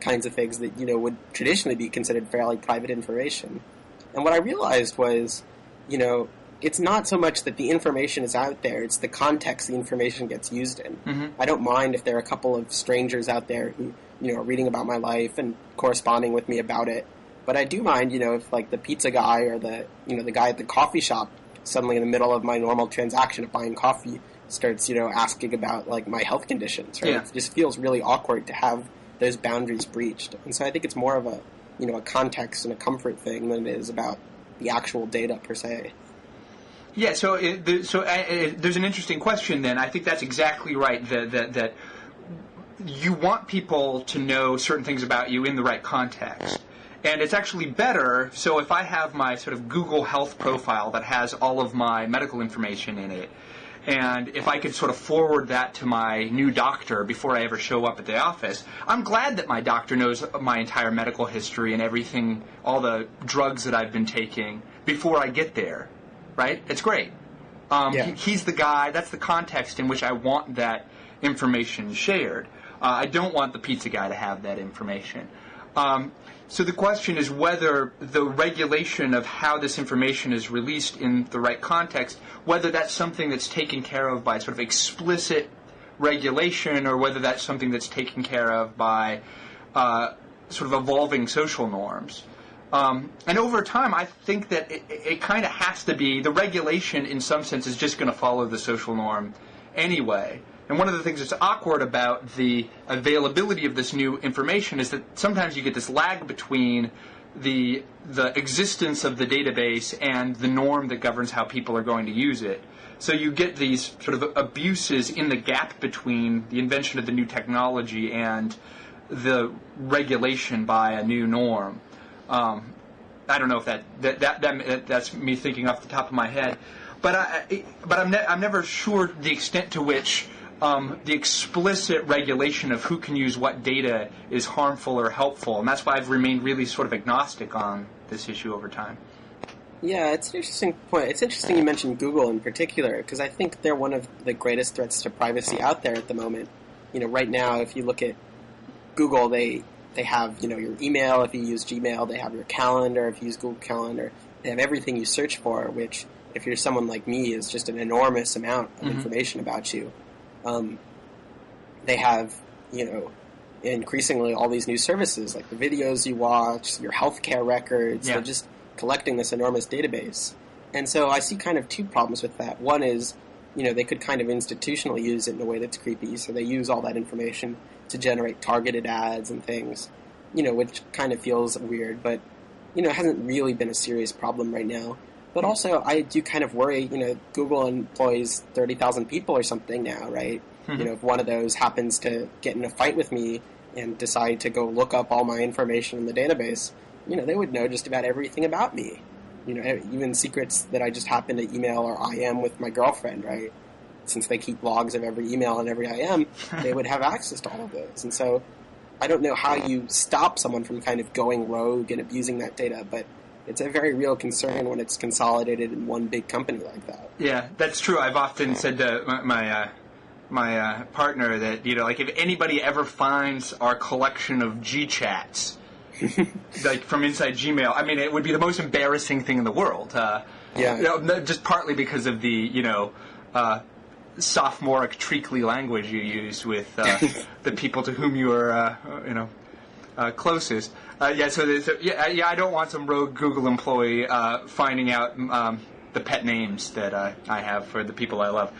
kinds of things that, would traditionally be considered fairly private information. And what I realized was, it's not so much that the information is out there, it's the context the information gets used in. Mm-hmm. I don't mind if there are a couple of strangers out there who, are reading about my life and corresponding with me about it. But I do mind, if like the pizza guy or the guy at the coffee shop suddenly in the middle of my normal transaction of buying coffee starts, asking about like my health conditions, right? Yeah. It just feels really awkward to have those boundaries breached. And so I think it's more of a, a context and a comfort thing than it is about the actual data per se. Yeah, so there's an interesting question then. I think that's exactly right, that you want people to know certain things about you in the right context. And it's actually better, so if I have my sort of Google Health profile that has all of my medical information in it, and if I could sort of forward that to my new doctor before I ever show up at the office, I'm glad that my doctor knows my entire medical history and everything, all the drugs that I've been taking before I get there, right? It's great. He's the guy, that's the context in which I want that information shared. I don't want the pizza guy to have that information. So the question is whether the regulation of how this information is released in the right context, whether that's something that's taken care of by sort of explicit regulation, or whether that's something that's taken care of by sort of evolving social norms. And over time, I think that it kind of has to be, the regulation in some sense is just going to follow the social norm anyway. And one of the things that's awkward about the availability of this new information is that sometimes you get this lag between the existence of the database and the norm that governs how people are going to use it. So you get these sort of abuses in the gap between the invention of the new technology and the regulation by a new norm. I don't know if that's me thinking off the top of my head, but I'm never sure the extent to which the explicit regulation of who can use what data is harmful or helpful, and that's why I've remained really sort of agnostic on this issue over time. Yeah, it's an interesting point. It's interesting you mentioned Google in particular, because I think they're one of the greatest threats to privacy out there at the moment. Right now, if you look at Google, they have, your email. If you use Gmail, they have your calendar. If you use Google Calendar, they have everything you search for, which, if you're someone like me, is just an enormous amount of information about you. They have, increasingly all these new services, like the videos you watch, your healthcare records. They're just collecting this enormous database. And so I see kind of two problems with that. One is, they could kind of institutionally use it in a way that's creepy. So they use all that information to generate targeted ads and things, which kind of feels weird, but, it hasn't really been a serious problem right now. But also, I do kind of worry, Google employs 30,000 people or something now, right? If one of those happens to get in a fight with me and decide to go look up all my information in the database, they would know just about everything about me. Even secrets that I just happen to email or IM with my girlfriend, right? Since they keep logs of every email and every IM, they would have access to all of those. And so I don't know how you stop someone from kind of going rogue and abusing that data, but it's a very real concern when it's consolidated in one big company like that. Yeah, that's true. I've often said to my partner that, like if anybody ever finds our collection of G-chats, like from inside Gmail, I mean, it would be the most embarrassing thing in the world. Just partly because of the, sophomoric treacly language you use with the people to whom you are, closest. I don't want some rogue Google employee finding out the pet names that I have for the people I love.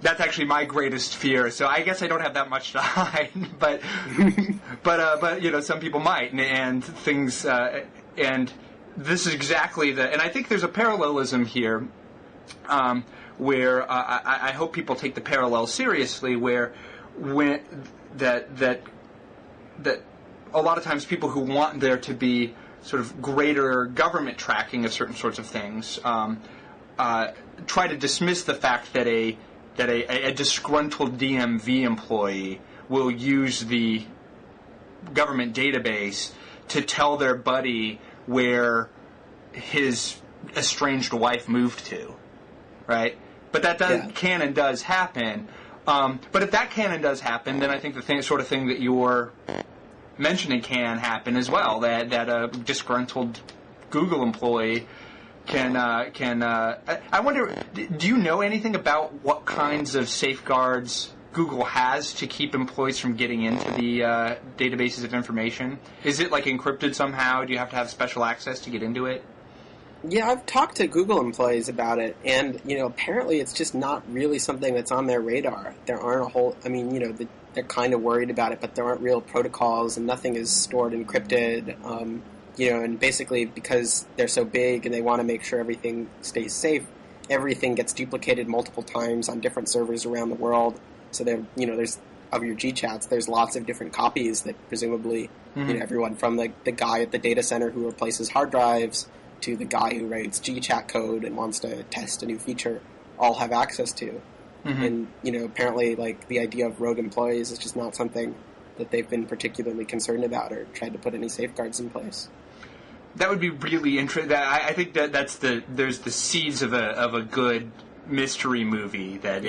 That's actually my greatest fear. So I guess I don't have that much to hide, but some people might, and things, and this is exactly and I think there's a parallelism here, where I hope people take the parallel seriously, where that a lot of times people who want there to be sort of greater government tracking of certain sorts of things try to dismiss the fact that a disgruntled DMV employee will use the government database to tell their buddy where his estranged wife moved to, right? But that can and does happen. But if that can and does happen, then I think the sort of thing that you're mentioning can happen as well. That a disgruntled Google employee can. I wonder, do you know anything about what kinds of safeguards Google has to keep employees from getting into the databases of information? Is it like encrypted somehow? Do you have to have special access to get into it? Yeah, I've talked to Google employees about it, and, apparently it's just not really something that's on their radar. There aren't they're kind of worried about it, but there aren't real protocols, and nothing is stored encrypted, and basically because they're so big and they want to make sure everything stays safe, everything gets duplicated multiple times on different servers around the world, so there's your Gchats, there's lots of different copies that presumably, everyone from the guy at the data center who replaces hard drives to the guy who writes Gchat code and wants to test a new feature all have access to. And, apparently, like, the idea of rogue employees is just not something that they've been particularly concerned about or tried to put any safeguards in place. That would be really interesting. I think there's the seeds of a good mystery movie that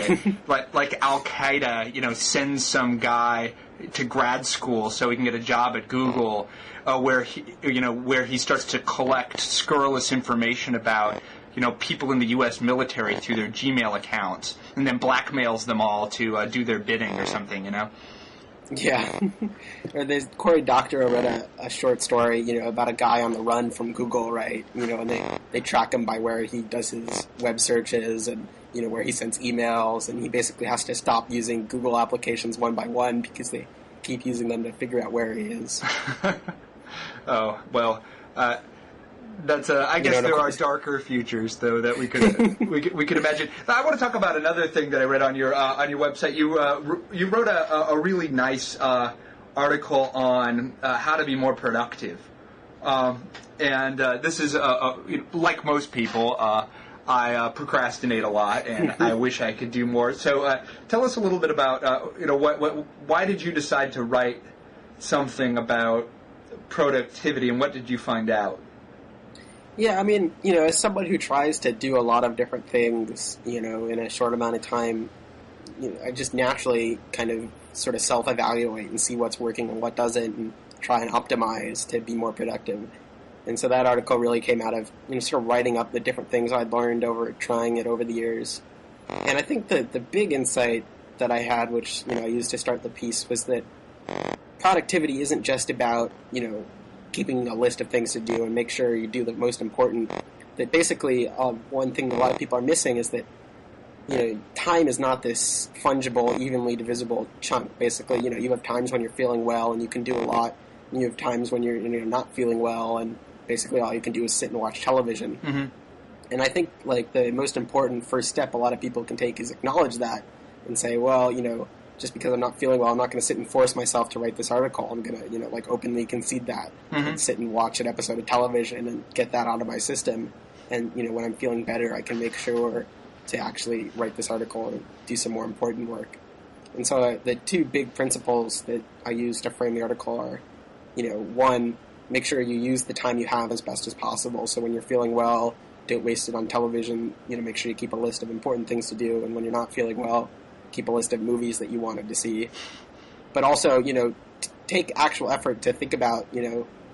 like Al Qaeda, sends some guy to grad school so he can get a job at Google, where he starts to collect scurrilous information about people in the U.S. military through their Gmail accounts, and then blackmails them all to do their bidding or something. Yeah. Or there's Cory Doctorow wrote a short story, about a guy on the run from Google, right? And they track him by where he does his web searches and, where he sends emails, and he basically has to stop using Google applications one by one because they keep using them to figure out where he is. Oh, well, that's I guess there are darker futures though that we could imagine. I want to talk about another thing that I read on your website. You wrote a really nice article on how to be more productive, and this is like most people. I procrastinate a lot, and I wish I could do more. So, tell us a little bit about why did you decide to write something about productivity, and what did you find out? Yeah, I mean, as someone who tries to do a lot of different things, in a short amount of time, I just naturally kind of sort of self-evaluate and see what's working and what doesn't, and try and optimize to be more productive. And so that article really came out of sort of writing up the different things I'd learned over trying it over the years. And I think the big insight that I had, which I used to start the piece, was that productivity isn't just about keeping a list of things to do and make sure you do the most important. That basically one thing a lot of people are missing is that time is not this fungible, evenly divisible chunk. Basically, you have times when you're feeling well and you can do a lot, and you have times when you're not feeling well and basically all you can do is sit and watch television. Mm-hmm. And I think like the most important first step a lot of people can take is acknowledge that and say, well, just because I'm not feeling well, I'm not going to sit and force myself to write this article. I'm going to, openly concede that and sit and watch an episode of television and get that out of my system. And, when I'm feeling better, I can make sure to actually write this article and do some more important work. And so the two big principles that I use to frame the article are, one, make sure you use the time you have as best as possible. So when you're feeling well, don't waste it on television. Make sure you keep a list of important things to do. And when you're not feeling well, keep a list of movies that you wanted to see. But also, take actual effort to think about,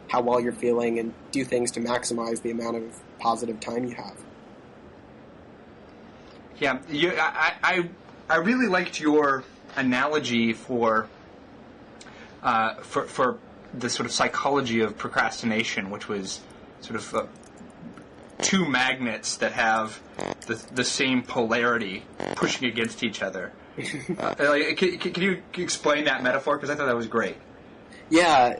how well you're feeling and do things to maximize the amount of positive time you have. Yeah, I really liked your analogy for the sort of psychology of procrastination, which was sort of two magnets that have the same polarity pushing against each other. Can you explain that metaphor? Because I thought that was great. Yeah,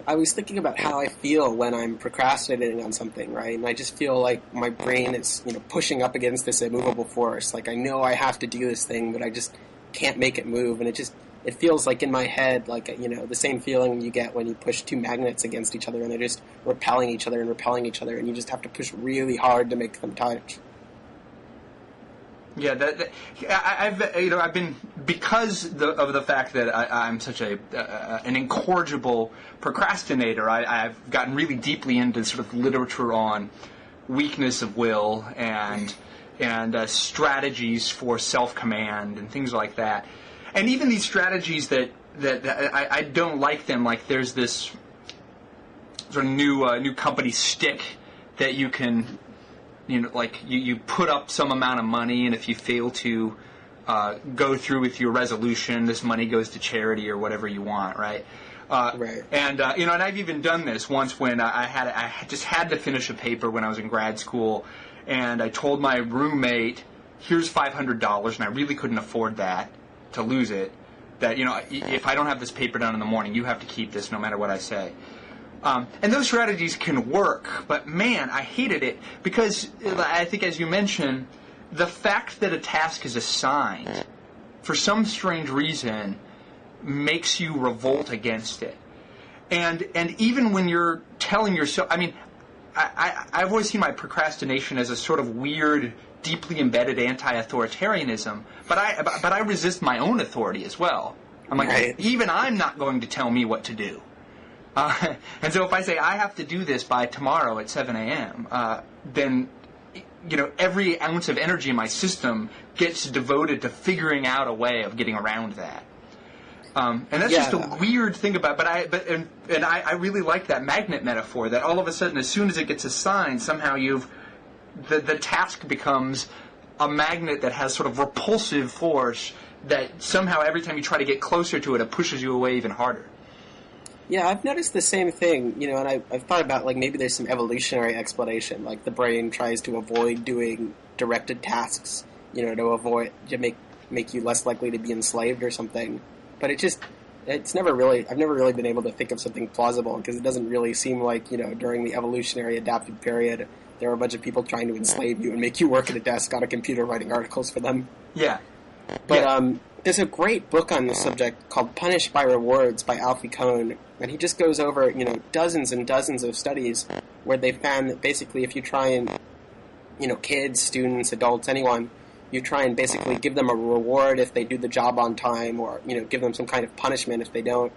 I was thinking about how I feel when I'm procrastinating on something, right? And I just feel like my brain is, pushing up against this immovable force. Like, I know I have to do this thing, but I just can't make it move. And it feels like in my head, like, the same feeling you get when you push two magnets against each other and they're just repelling each other, and you just have to push really hard to make them touch. Yeah, I've been, because of the fact that I'm such an incorrigible procrastinator. I've gotten really deeply into sort of literature on weakness of will and strategies for self-command and things like that. And even these strategies that I don't like them. Like there's this sort of new company stick that you can. You put up some amount of money, and if you fail to go through with your resolution, this money goes to charity or whatever you want, right? Right. And and I've even done this once when I just had to finish a paper when I was in grad school, and I told my roommate, "Here's $500," and I really couldn't afford that to lose it. That if I don't have this paper done in the morning, you have to keep this no matter what I say. And those strategies can work, but man, I hated it because I think, as you mentioned, the fact that a task is assigned, for some strange reason, makes you revolt against it. And even when you're telling yourself, I mean, I've always seen my procrastination as a sort of weird, deeply embedded anti-authoritarianism, but I resist my own authority as well. I'm like, right. Even I'm not going to tell me what to do. And so if I say I have to do this by tomorrow at 7 a.m., then every ounce of energy in my system gets devoted to figuring out a way of getting around that. And that's just a weird thing about. But I really like that magnet metaphor. That all of a sudden, as soon as it gets assigned, somehow the task becomes a magnet that has sort of repulsive force. That somehow every time you try to get closer to it, it pushes you away even harder. Yeah, I've noticed the same thing, and I've thought about, like, maybe there's some evolutionary explanation, like the brain tries to avoid doing directed tasks, to make you less likely to be enslaved or something. But I've never really been able to think of something plausible, because it doesn't really seem like, during the evolutionary adaptive period, there were a bunch of people trying to enslave you and make you work at a desk on a computer writing articles for them. Yeah. But there's a great book on this subject called Punished by Rewards by Alfie Kohn, and he just goes over, dozens and dozens of studies where they found that basically if you try and, kids, students, adults, anyone, you try and basically give them a reward if they do the job on time or, give them some kind of punishment if they don't,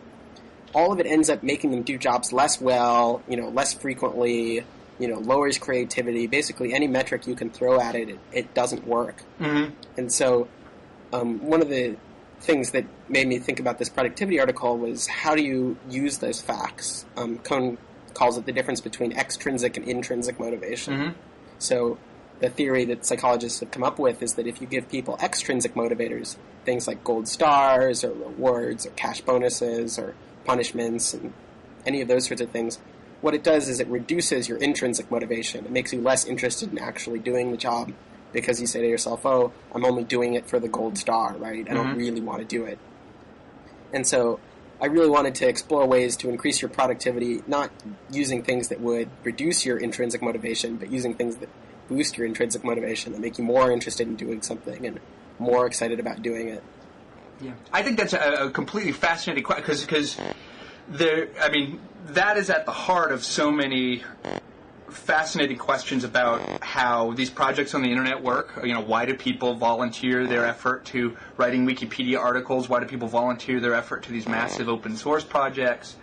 all of it ends up making them do jobs less well, less frequently, lowers creativity. Basically any metric you can throw at it, it doesn't work. Mm-hmm. And so one of the things that made me think about this productivity article was how do you use those facts? Kohn calls it the difference between extrinsic and intrinsic motivation. Mm-hmm. So the theory that psychologists have come up with is that if you give people extrinsic motivators, things like gold stars or rewards or cash bonuses or punishments and any of those sorts of things, what it does is it reduces your intrinsic motivation. It makes you less interested in actually doing the job because you say to yourself, oh, I'm only doing it for the gold star, right? I don't really want to do it. And so I really wanted to explore ways to increase your productivity, not using things that would reduce your intrinsic motivation, but using things that boost your intrinsic motivation, that make you more interested in doing something and more excited about doing it. Yeah, I think that's a completely fascinating question because that is at the heart of so many fascinating questions about how these projects on the internet work. Why do people volunteer their effort to writing Wikipedia articles? Why do people volunteer their effort to these massive open source projects?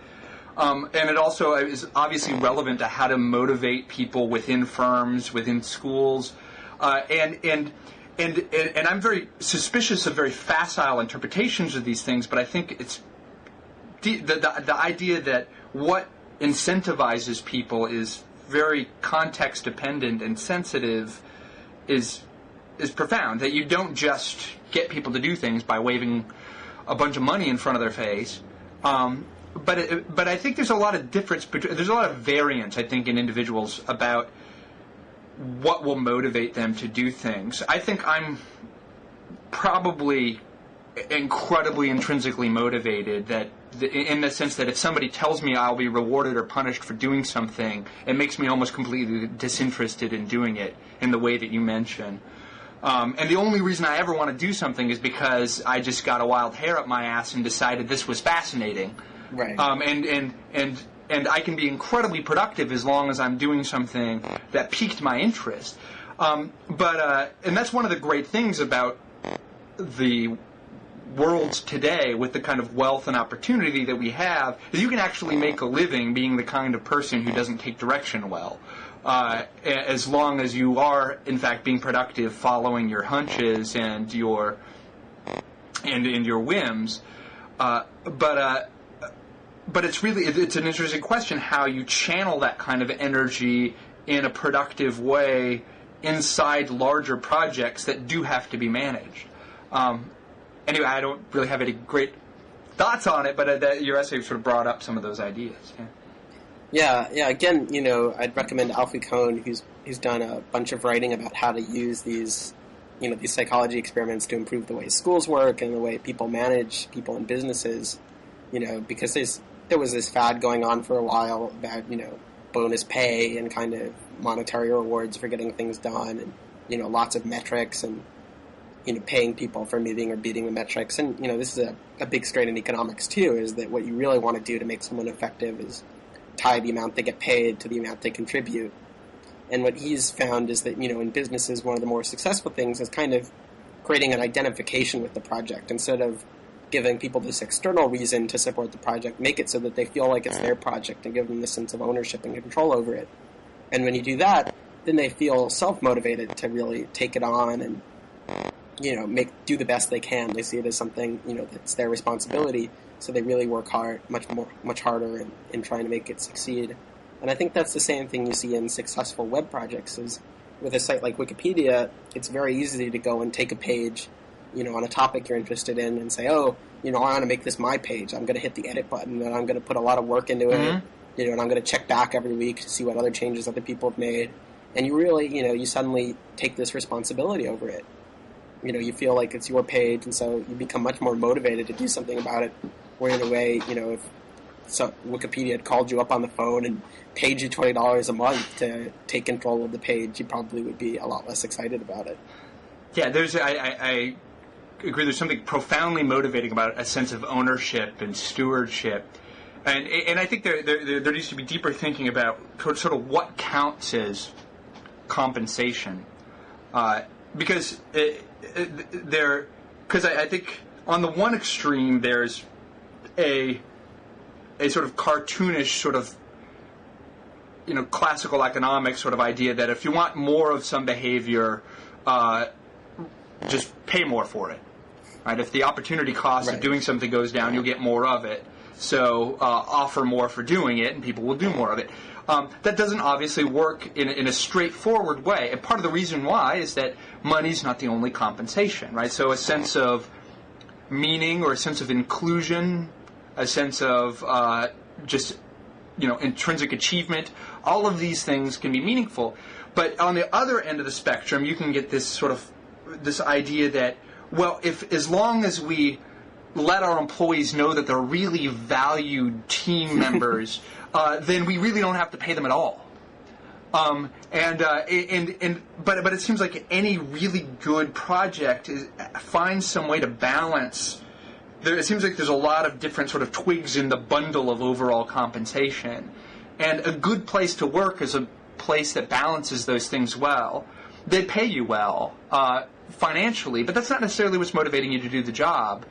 And it also is obviously relevant to how to motivate people within firms, within schools, and I'm very suspicious of very facile interpretations of these things. But I think it's the idea that what incentivizes people is very context dependent and sensitive is profound. That you don't just get people to do things by waving a bunch of money in front of their face. But I think there's a lot of there's a lot of variance, I think, in individuals about what will motivate them to do things. I think I'm probably incredibly intrinsically motivated, in the sense that if somebody tells me I'll be rewarded or punished for doing something, it makes me almost completely disinterested in doing it in the way that you mentioned. And the only reason I ever want to do something is because I just got a wild hair up my ass and decided this was fascinating. Right. And I can be incredibly productive as long as I'm doing something that piqued my interest. And that's one of the great things about the world today, with the kind of wealth and opportunity that we have, is you can actually make a living being the kind of person who doesn't take direction well. As long as you are, in fact, being productive, following your hunches and your whims. But it's an interesting question how you channel that kind of energy in a productive way inside larger projects that do have to be managed. Anyway, I don't really have any great thoughts on it, but your essay sort of brought up some of those ideas. Yeah. Again, I'd recommend Alfie Kohn, who's done a bunch of writing about how to use these psychology experiments to improve the way schools work and the way people manage people in businesses. Because there was this fad going on for a while about bonus pay and kind of monetary rewards for getting things done, and lots of metrics, and paying people for meeting or beating the metrics. And, this is a big strain in economics, too, is that what you really want to do to make someone effective is tie the amount they get paid to the amount they contribute. And what he's found is that, in businesses, one of the more successful things is kind of creating an identification with the project. Instead of giving people this external reason to support the project, make it so that they feel like it's their project and give them this sense of ownership and control over it. And when you do that, then they feel self-motivated to really take it on and do the best they can. They see it as something, that's their responsibility. So they really work hard, much harder in trying to make it succeed. And I think that's the same thing you see in successful web projects. Is with a site like Wikipedia, it's very easy to go and take a page, on a topic you're interested in and say, I want to make this my page. I'm going to hit the edit button and I'm going to put a lot of work into it. And I'm going to check back every week to see what other changes other people have made. And you really, you suddenly take this responsibility over it. You feel like it's your page, and so you become much more motivated to do something about it. Where in a way, if Wikipedia had called you up on the phone and paid you $20 a month to take control of the page, you probably would be a lot less excited about it. Yeah, I agree. There's something profoundly motivating about a sense of ownership and stewardship. And I think there needs to be deeper thinking about sort of what counts as compensation. Because I think on the one extreme there's a sort of cartoonish sort of classical economics sort of idea that if you want more of some behavior, just pay more for it. Right? If the opportunity cost of doing something goes down, you'll get more of it. So offer more for doing it, and people will do more of it. That doesn't obviously work in a straightforward way. And part of the reason why is that money's not the only compensation, right? So a sense of meaning or a sense of inclusion, a sense of intrinsic achievement, all of these things can be meaningful. But on the other end of the spectrum, you can get this idea that, well, as long as we let our employees know that they're really valued team members, then we really don't have to pay them at all. But it seems like any really good project finds some way to balance. It seems like there's a lot of different sort of twigs in the bundle of overall compensation, and a good place to work is a place that balances those things well. They pay you well financially, but that's not necessarily what's motivating you to do the job.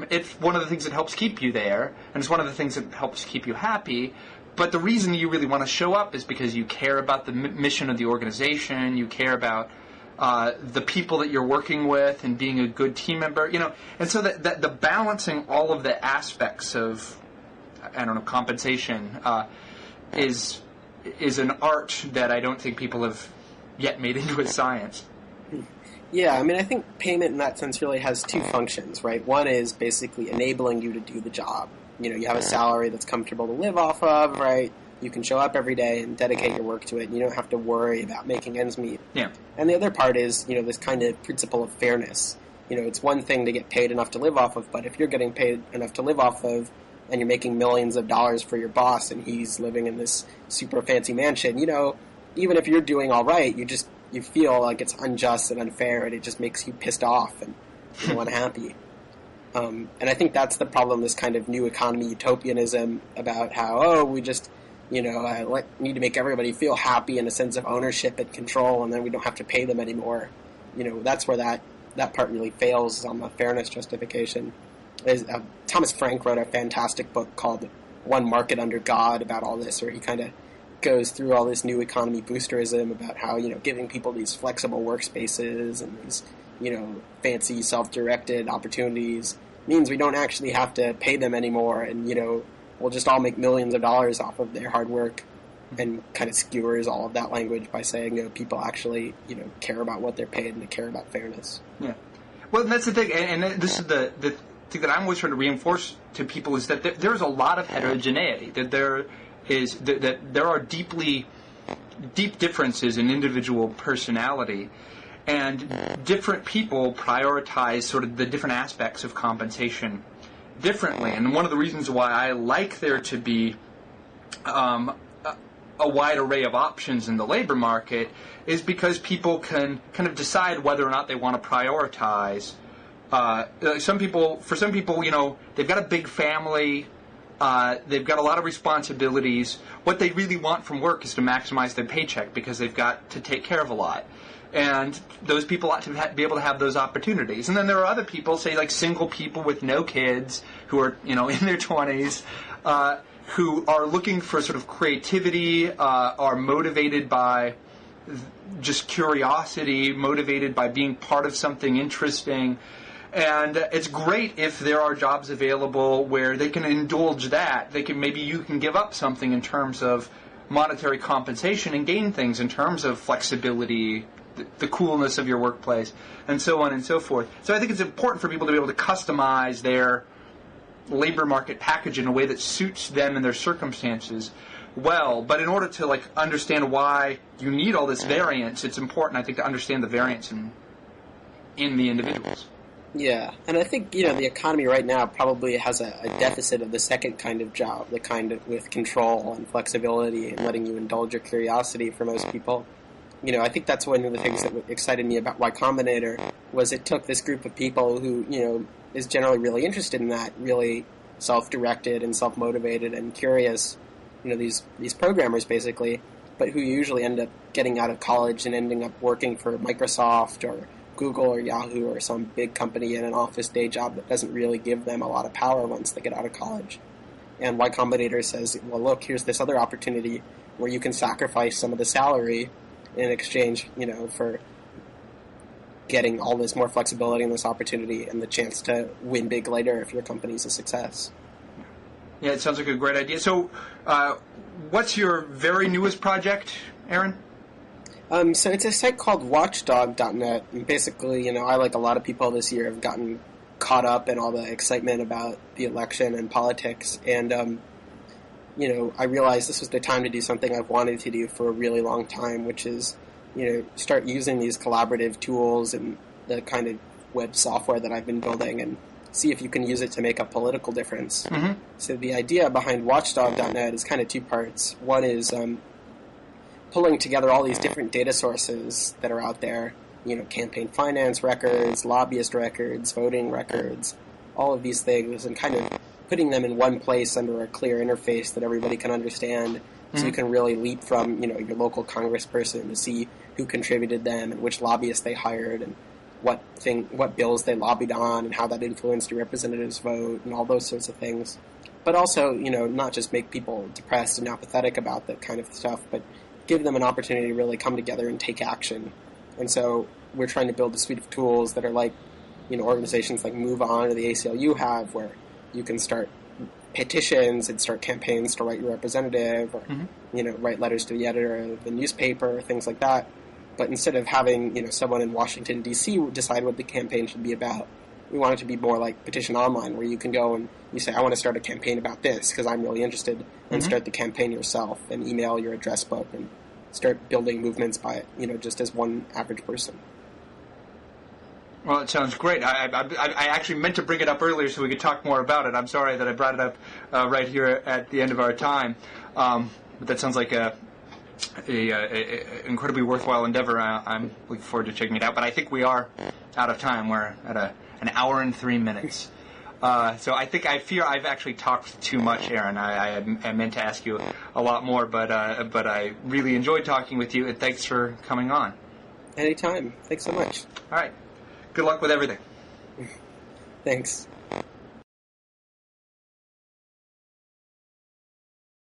It's one of the things that helps keep you there, and it's one of the things that helps keep you happy. But the reason you really want to show up is because you care about the mission of the organization, you care about the people that you're working with and being a good team member, And so that the balancing all of the aspects of, compensation is an art that I don't think people have yet made into a science. Yeah, I think payment in that sense really has two functions, right? One is basically enabling you to do the job. You have a salary that's comfortable to live off of, right? You can show up every day and dedicate your work to it, and you don't have to worry about making ends meet. Yeah. And the other part is, this kind of principle of fairness. It's one thing to get paid enough to live off of, but if you're getting paid enough to live off of and you're making millions of dollars for your boss and he's living in this super fancy mansion, even if you're doing all right, you feel like it's unjust and unfair, and it just makes you pissed off and unhappy. And I think that's the problem, this kind of new economy utopianism about how, we just, need to make everybody feel happy and a sense of ownership and control, and then we don't have to pay them anymore. That's where that part really fails, on the fairness justification. Thomas Frank wrote a fantastic book called One Market Under God about all this, where he kind of goes through all this new economy boosterism about how, giving people these flexible workspaces and these, fancy self-directed opportunities means we don't actually have to pay them anymore, and, we'll just all make millions of dollars off of their hard work, and kind of skewers all of that language by saying, people actually, care about what they're paid and they care about fairness. Yeah. Well, that's the thing, and this is the thing that I'm always trying to reinforce to people is that there's a lot of heterogeneity, that there are deep differences in individual personality, and different people prioritize sort of the different aspects of compensation differently. And one of the reasons why I like there to be a wide array of options in the labor market is because people can kind of decide whether or not they want to prioritize. For some people, they've got a big family, they've got a lot of responsibilities. What they really want from work is to maximize their paycheck because they've got to take care of a lot. And those people ought to be able to have those opportunities. And then there are other people, say like single people with no kids who are, in their 20s, who are looking for sort of creativity, are motivated by just curiosity, motivated by being part of something interesting. And it's great if there are jobs available where they can indulge that. Maybe you can give up something in terms of monetary compensation and gain things in terms of flexibility, the coolness of your workplace, and so on and so forth. So I think it's important for people to be able to customize their labor market package in a way that suits them and their circumstances well. But in order to understand why you need all this variance, it's important, I think, to understand the variance in the individuals. Yeah, and I think, the economy right now probably has a deficit of the second kind of job, the kind of with control and flexibility and letting you indulge your curiosity for most people. I think that's one of the things that excited me about Y Combinator was it took this group of people who, is generally really interested in that, really self-directed and self-motivated and curious, these programmers basically, but who usually end up getting out of college and ending up working for Microsoft or Google or Yahoo or some big company in an office day job that doesn't really give them a lot of power once they get out of college. And Y Combinator says, well, look, here's this other opportunity where you can sacrifice some of the salary in exchange, for getting all this more flexibility and this opportunity and the chance to win big later if your company's a success. Yeah, it sounds like a great idea. So, what's your very newest project, Aaron? So it's a site called watchdog.net. And basically, I, like a lot of people this year, have gotten caught up in all the excitement about the election and politics. And, I realized this was the time to do something I've wanted to do for a really long time, which is, start using these collaborative tools and the kind of web software that I've been building and see if you can use it to make a political difference. Mm-hmm. So the idea behind watchdog.net is kind of two parts. One is pulling together all these different data sources that are out there, campaign finance records, lobbyist records, voting records, all of these things, and kind of putting them in one place under a clear interface that everybody can understand, so you can really leap from, your local congressperson to see who contributed them and which lobbyists they hired and what bills they lobbied on and how that influenced your representative's vote and all those sorts of things. But also, not just make people depressed and apathetic about that kind of stuff, but give them an opportunity to really come together and take action. And so we're trying to build a suite of tools that are like, organizations like Move On or the ACLU have, where you can start petitions and start campaigns to write your representative or, write letters to the editor of the newspaper, things like that. But instead of having, someone in Washington, D.C. decide what the campaign should be about, we want it to be more like Petition Online, where you can go and you say, I want to start a campaign about this because I'm really interested, and start the campaign yourself and email your address book and start building movements by it, just as one average person. Well, it sounds great. I actually meant to bring it up earlier so we could talk more about it. I'm sorry that I brought it up right here at the end of our time. But that sounds like a incredibly worthwhile endeavor. I'm looking forward to checking it out. But I think we are out of time. We're at an hour and 3 minutes. So I fear I've actually talked too much, Aaron. I meant to ask you a lot more, but I really enjoyed talking with you, and thanks for coming on. Anytime. Thanks so much. All right. Good luck with everything. Thanks.